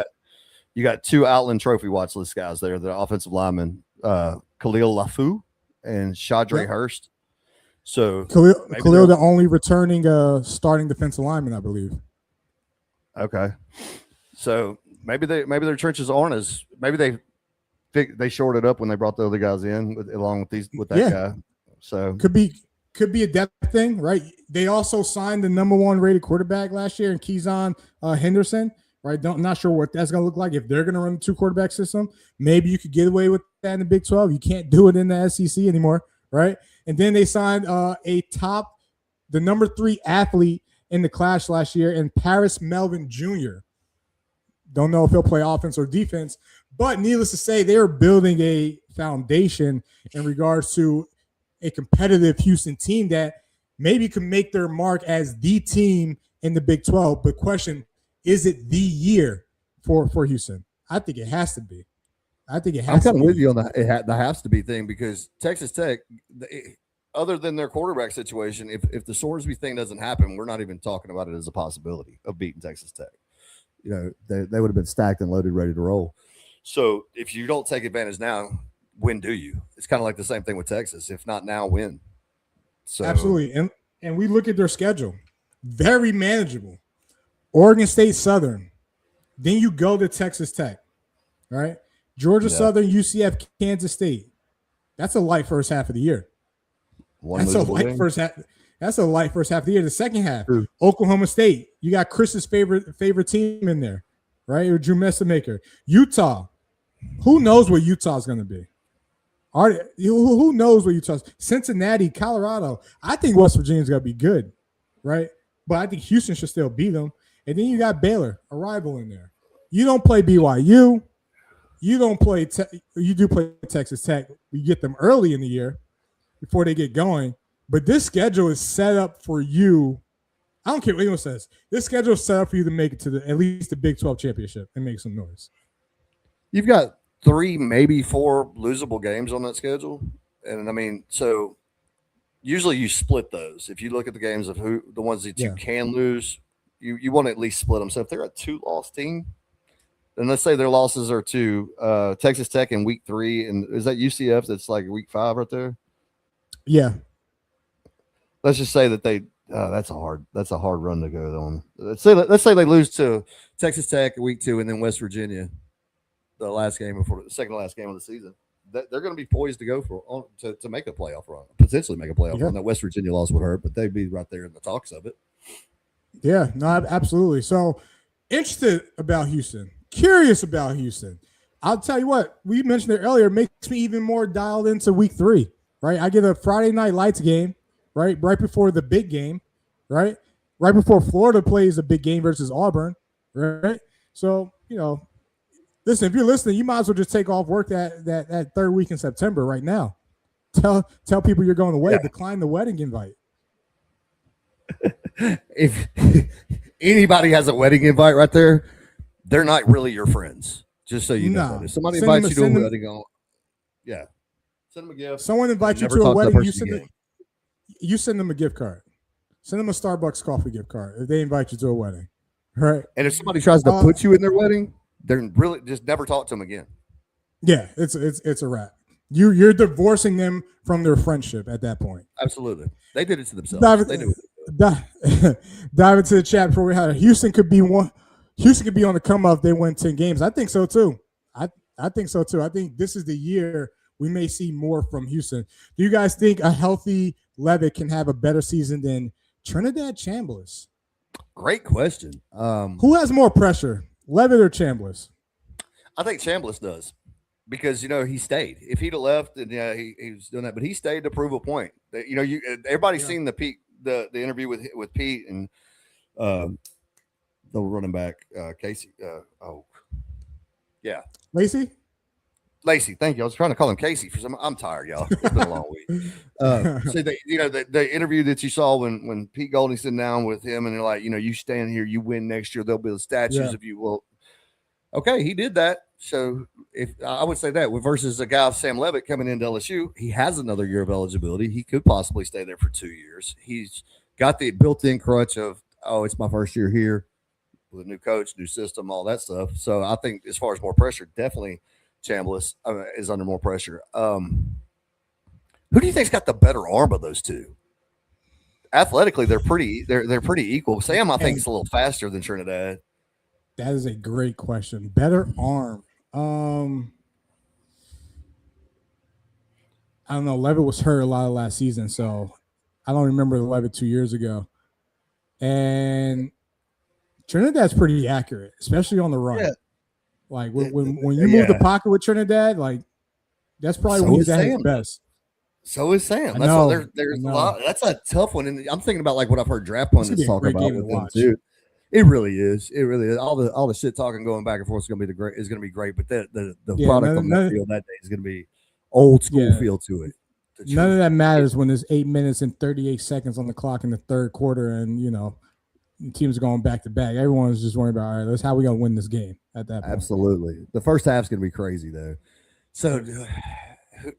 You got 2 Outland Trophy watch list guys there, the offensive linemen, Khalil Lafu and Shadre Hurst. So Khalil, the only returning starting defensive lineman, I believe. Okay, so maybe their trenches aren't as they shorted up when they brought the other guys in along with that guy. So could be a depth thing, right? They also signed the number 1 rated quarterback last year in Keyshawn Henderson, right? Not sure what that's going to look like if they're going to run the 2 quarterback system. Maybe you could get away with that in the Big 12. You can't do it in the SEC anymore, right? And then they signed the number 3 athlete in the class last year in Paris Melvin Jr. Don't know if he'll play offense or defense, but needless to say, they are building a foundation in regards to a competitive Houston team that maybe can make their mark as the team in the Big 12. But question, is it the year for Houston? I think it has to be. I'm kind of with you on the has to be thing because Texas Tech, other than their quarterback situation, if the Sorsby thing doesn't happen, we're not even talking about it as a possibility of beating Texas Tech. You know, they would have been stacked and loaded, ready to roll. So if you don't take advantage now, when do you? It's kind of like the same thing with Texas. If not now, when? So Absolutely. And we look at their schedule. Very manageable. Oregon State Southern. Then you go to Texas Tech. Right? Georgia Southern, UCF, Kansas State. That's a light first half of the year. That's a light first half. That's a light first half of the year. The second half, Oklahoma State. You got Chris's favorite team in there, right? Or Drew Messamaker. Utah. Who knows what Utah's going to be? Who knows what Utah's? Cincinnati, Colorado. I think West Virginia's going to be good, right? But I think Houston should still beat them. And then you got Baylor, a rival in there. You don't play BYU. You don't play. You do play Texas Tech. You get them early in the year before they get going. But this schedule is set up for you. I don't care what anyone says. This schedule is set up for you to make it to at least the Big 12 championship and make some noise. You've got 3, maybe 4 losable games on that schedule. And I mean, so usually you split those. If you look at the games of the ones that you can lose, you want to at least split them. So if they're a 2-loss team, then let's say their losses are to Texas Tech in week 3. And is that UCF that's like week 5 right there? Yeah. Let's just say that that's a hard run to go on. Let's say they lose to Texas Tech week 2 and then West Virginia, the last game before the second to last game of the season. They're going to be poised to go to make a playoff run, potentially make a playoff run. That West Virginia loss would hurt, but they'd be right there in the talks of it. Yeah, no, absolutely. So interested about Houston, curious about Houston. I'll tell you what, we mentioned it earlier, makes me even more dialed into week 3, right? I get a Friday night lights game, right before the big game, right before Florida plays a big game versus Auburn, right? So, listen, if you're listening, you might as well just take off work that third week in September right now. Tell people you're going away. Decline the wedding invite. If anybody has a wedding invite right there, they're not really your friends. Just so you know. If somebody invites you to a wedding, send them a gift. Someone invites you to a wedding, you send them a gift card. Send them a Starbucks coffee gift card if they invite you to a wedding. Right. And if somebody tries to put you in their wedding, they're really just never talk to them again. Yeah, it's a wrap. You're divorcing them from their friendship at that point. Absolutely. They did it to themselves. Dive into the chat before we had it. Houston could be on the come up if they win 10 games. I think so too. I think so too. I think this is the year we may see more from Houston. Do you guys think a healthy Levitt can have a better season than Trinidad Chambliss? Great question. Who has more pressure, Levitt or Chambliss? I think Chambliss does because, he stayed. If he'd have left, then he was doing that. But he stayed to prove a point. Everybody's seen the interview with Pete and the running back, Casey. Lacey, thank you. I was trying to call him Casey for some. I'm tired, y'all. It's been a long week. So the interview that you saw when Pete Golding sitting down with him, and they're like, you stand here, you win next year, there'll be the statues of you. Well, okay, he did that. So if I would say that versus a guy, Sam Levitt, coming into LSU, he has another year of eligibility. He could possibly stay there for 2 years. He's got the built-in crutch of, it's my first year here with a new coach, new system, all that stuff. So I think as far as more pressure, definitely Chambliss is under more pressure. Who do you think's got the better arm of those two? Athletically, they're pretty equal. Sam, I think, is a little faster than Trinidad. That is a great question. Better arm. I don't know. Levitt was hurt a lot of last season, so I don't remember Levitt 2 years ago. And Trinidad's pretty accurate, especially on the run. Yeah. Like when you move the pocket with Trinidad, like that's probably when he's at his best. So is Sam. That's why there's a lot. That's a tough one. And I'm thinking about like what I've heard draft pundits talk about with them too. It really is. It really is. All the shit talking going back and forth is going to be great. But the product on the field that day is going to be old school feel to it. None of that matters when there's 8 minutes and 38 seconds on the clock in the third quarter, and teams are going back to back. Everyone's just worried about, all right, that's how we gonna win this game at that point. Absolutely. The first half's going to be crazy though. So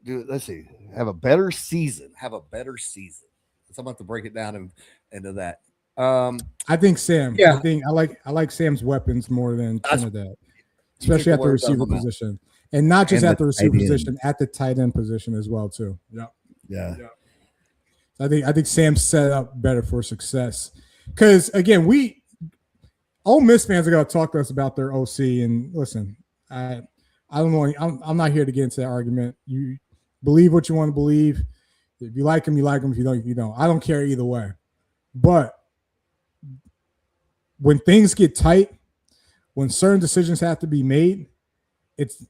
let's see, have a better season. Have a better season. So I'm about to break it down into that. I think Sam. Yeah. I like Sam's weapons more than Trinidad, You especially took at the the words out of receiver my mouth. position, and not just And at the the receiver tight end. position, at the tight end position as well too. Yeah. Yeah. I think Sam's set up better for success because again, Ole Miss fans are going to talk to us about their OC. And listen, I don't know. I'm not here to get into that argument. You believe what you want to believe. If you like him, you like him. If you don't, you don't. I don't care either way. But when things get tight, when certain decisions have to be made, it's,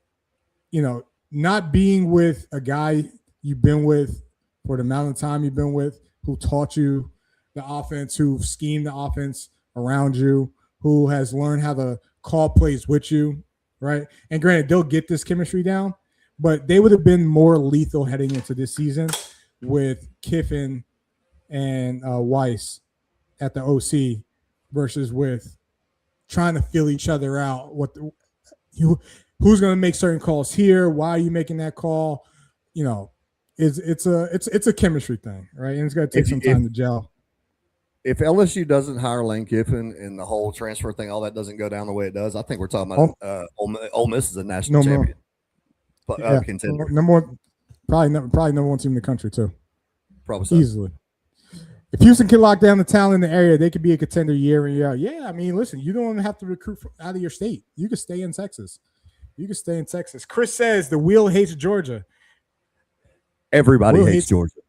not being with a guy you've been with for the amount of time you've been with, who taught you the offense, who schemed the offense around you, who has learned how to call plays with you, right? And granted, they'll get this chemistry down, but they would have been more lethal heading into this season with Kiffin and Weiss at the OC versus with trying to feel each other out. Who's going to make certain calls here? Why are you making that call? It's a chemistry thing, right? And it's going to take some time to gel. If LSU doesn't hire Lane Kiffin and the whole transfer thing, all that doesn't go down the way it does, I think we're talking about Ole Miss is a national champion. But contender. Probably number one team in the country too. Probably so. Easily. If Houston can lock down the talent in the area, they could be a contender year in, year out. Yeah, I mean, listen, you don't have to recruit out of your state. You can stay in Texas. Chris says the wheel hates Georgia. Everybody Will hates hates- Georgia.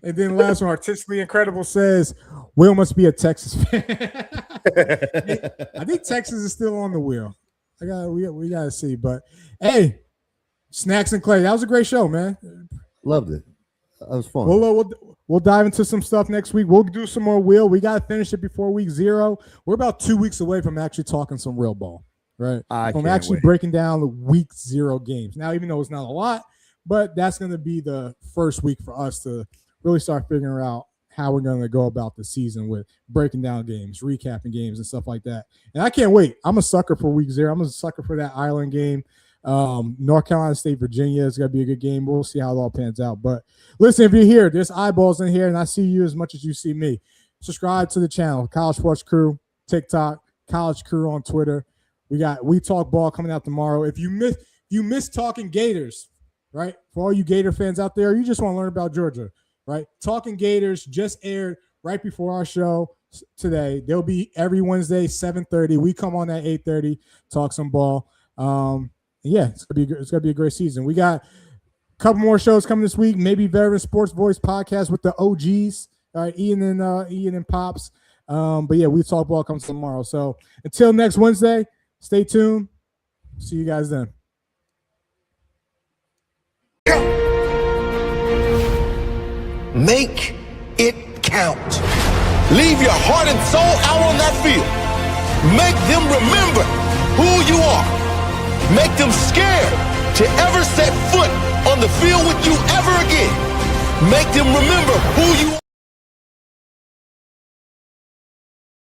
And then last one, Artistically Incredible says, Will must be a Texas fan. I think Texas is still on the wheel. We gotta see. But hey, Snacks and Clay, that was a great show, man. Loved it. That was fun. We'll dive into some stuff next week. We'll do some more wheel. We gotta finish it before week 0. We're about 2 weeks away from actually talking some real ball, right? From can't actually wait. breaking down the week 0 games. Now, even though it's not a lot, but that's going to be the first week for us to really start figuring out how we're going to go about the season with breaking down games, recapping games, and stuff like that. And I can't wait. I'm a sucker for week 0. I'm a sucker for that Island game. North Carolina State, Virginia is going to be a good game. We'll see how it all pans out. But listen, if you're here, there's eyeballs in here, and I see you as much as you see me. Subscribe to the channel, College Sports Crew, TikTok, College Crew on Twitter. We got We Talk Ball coming out tomorrow. If you miss talking Gators, right? For all you Gator fans out there, you just want to learn about Georgia, right? Talking Gators just aired right before our show today. They'll be every Wednesday, 7:30. We come on at 8:30, talk some ball. Yeah, it's gonna be a great season. We got a couple more shows coming this week. Maybe Veteran Sports Voice podcast with the OGs. All right, Ian and Pops. But yeah, We Talk Ball comes tomorrow. So until next Wednesday, stay tuned. See you guys then. Make it count. Leave your heart and soul out on that field. Make them remember who you are. Make them scared to ever set foot on the field with you ever again. Make them remember who you are.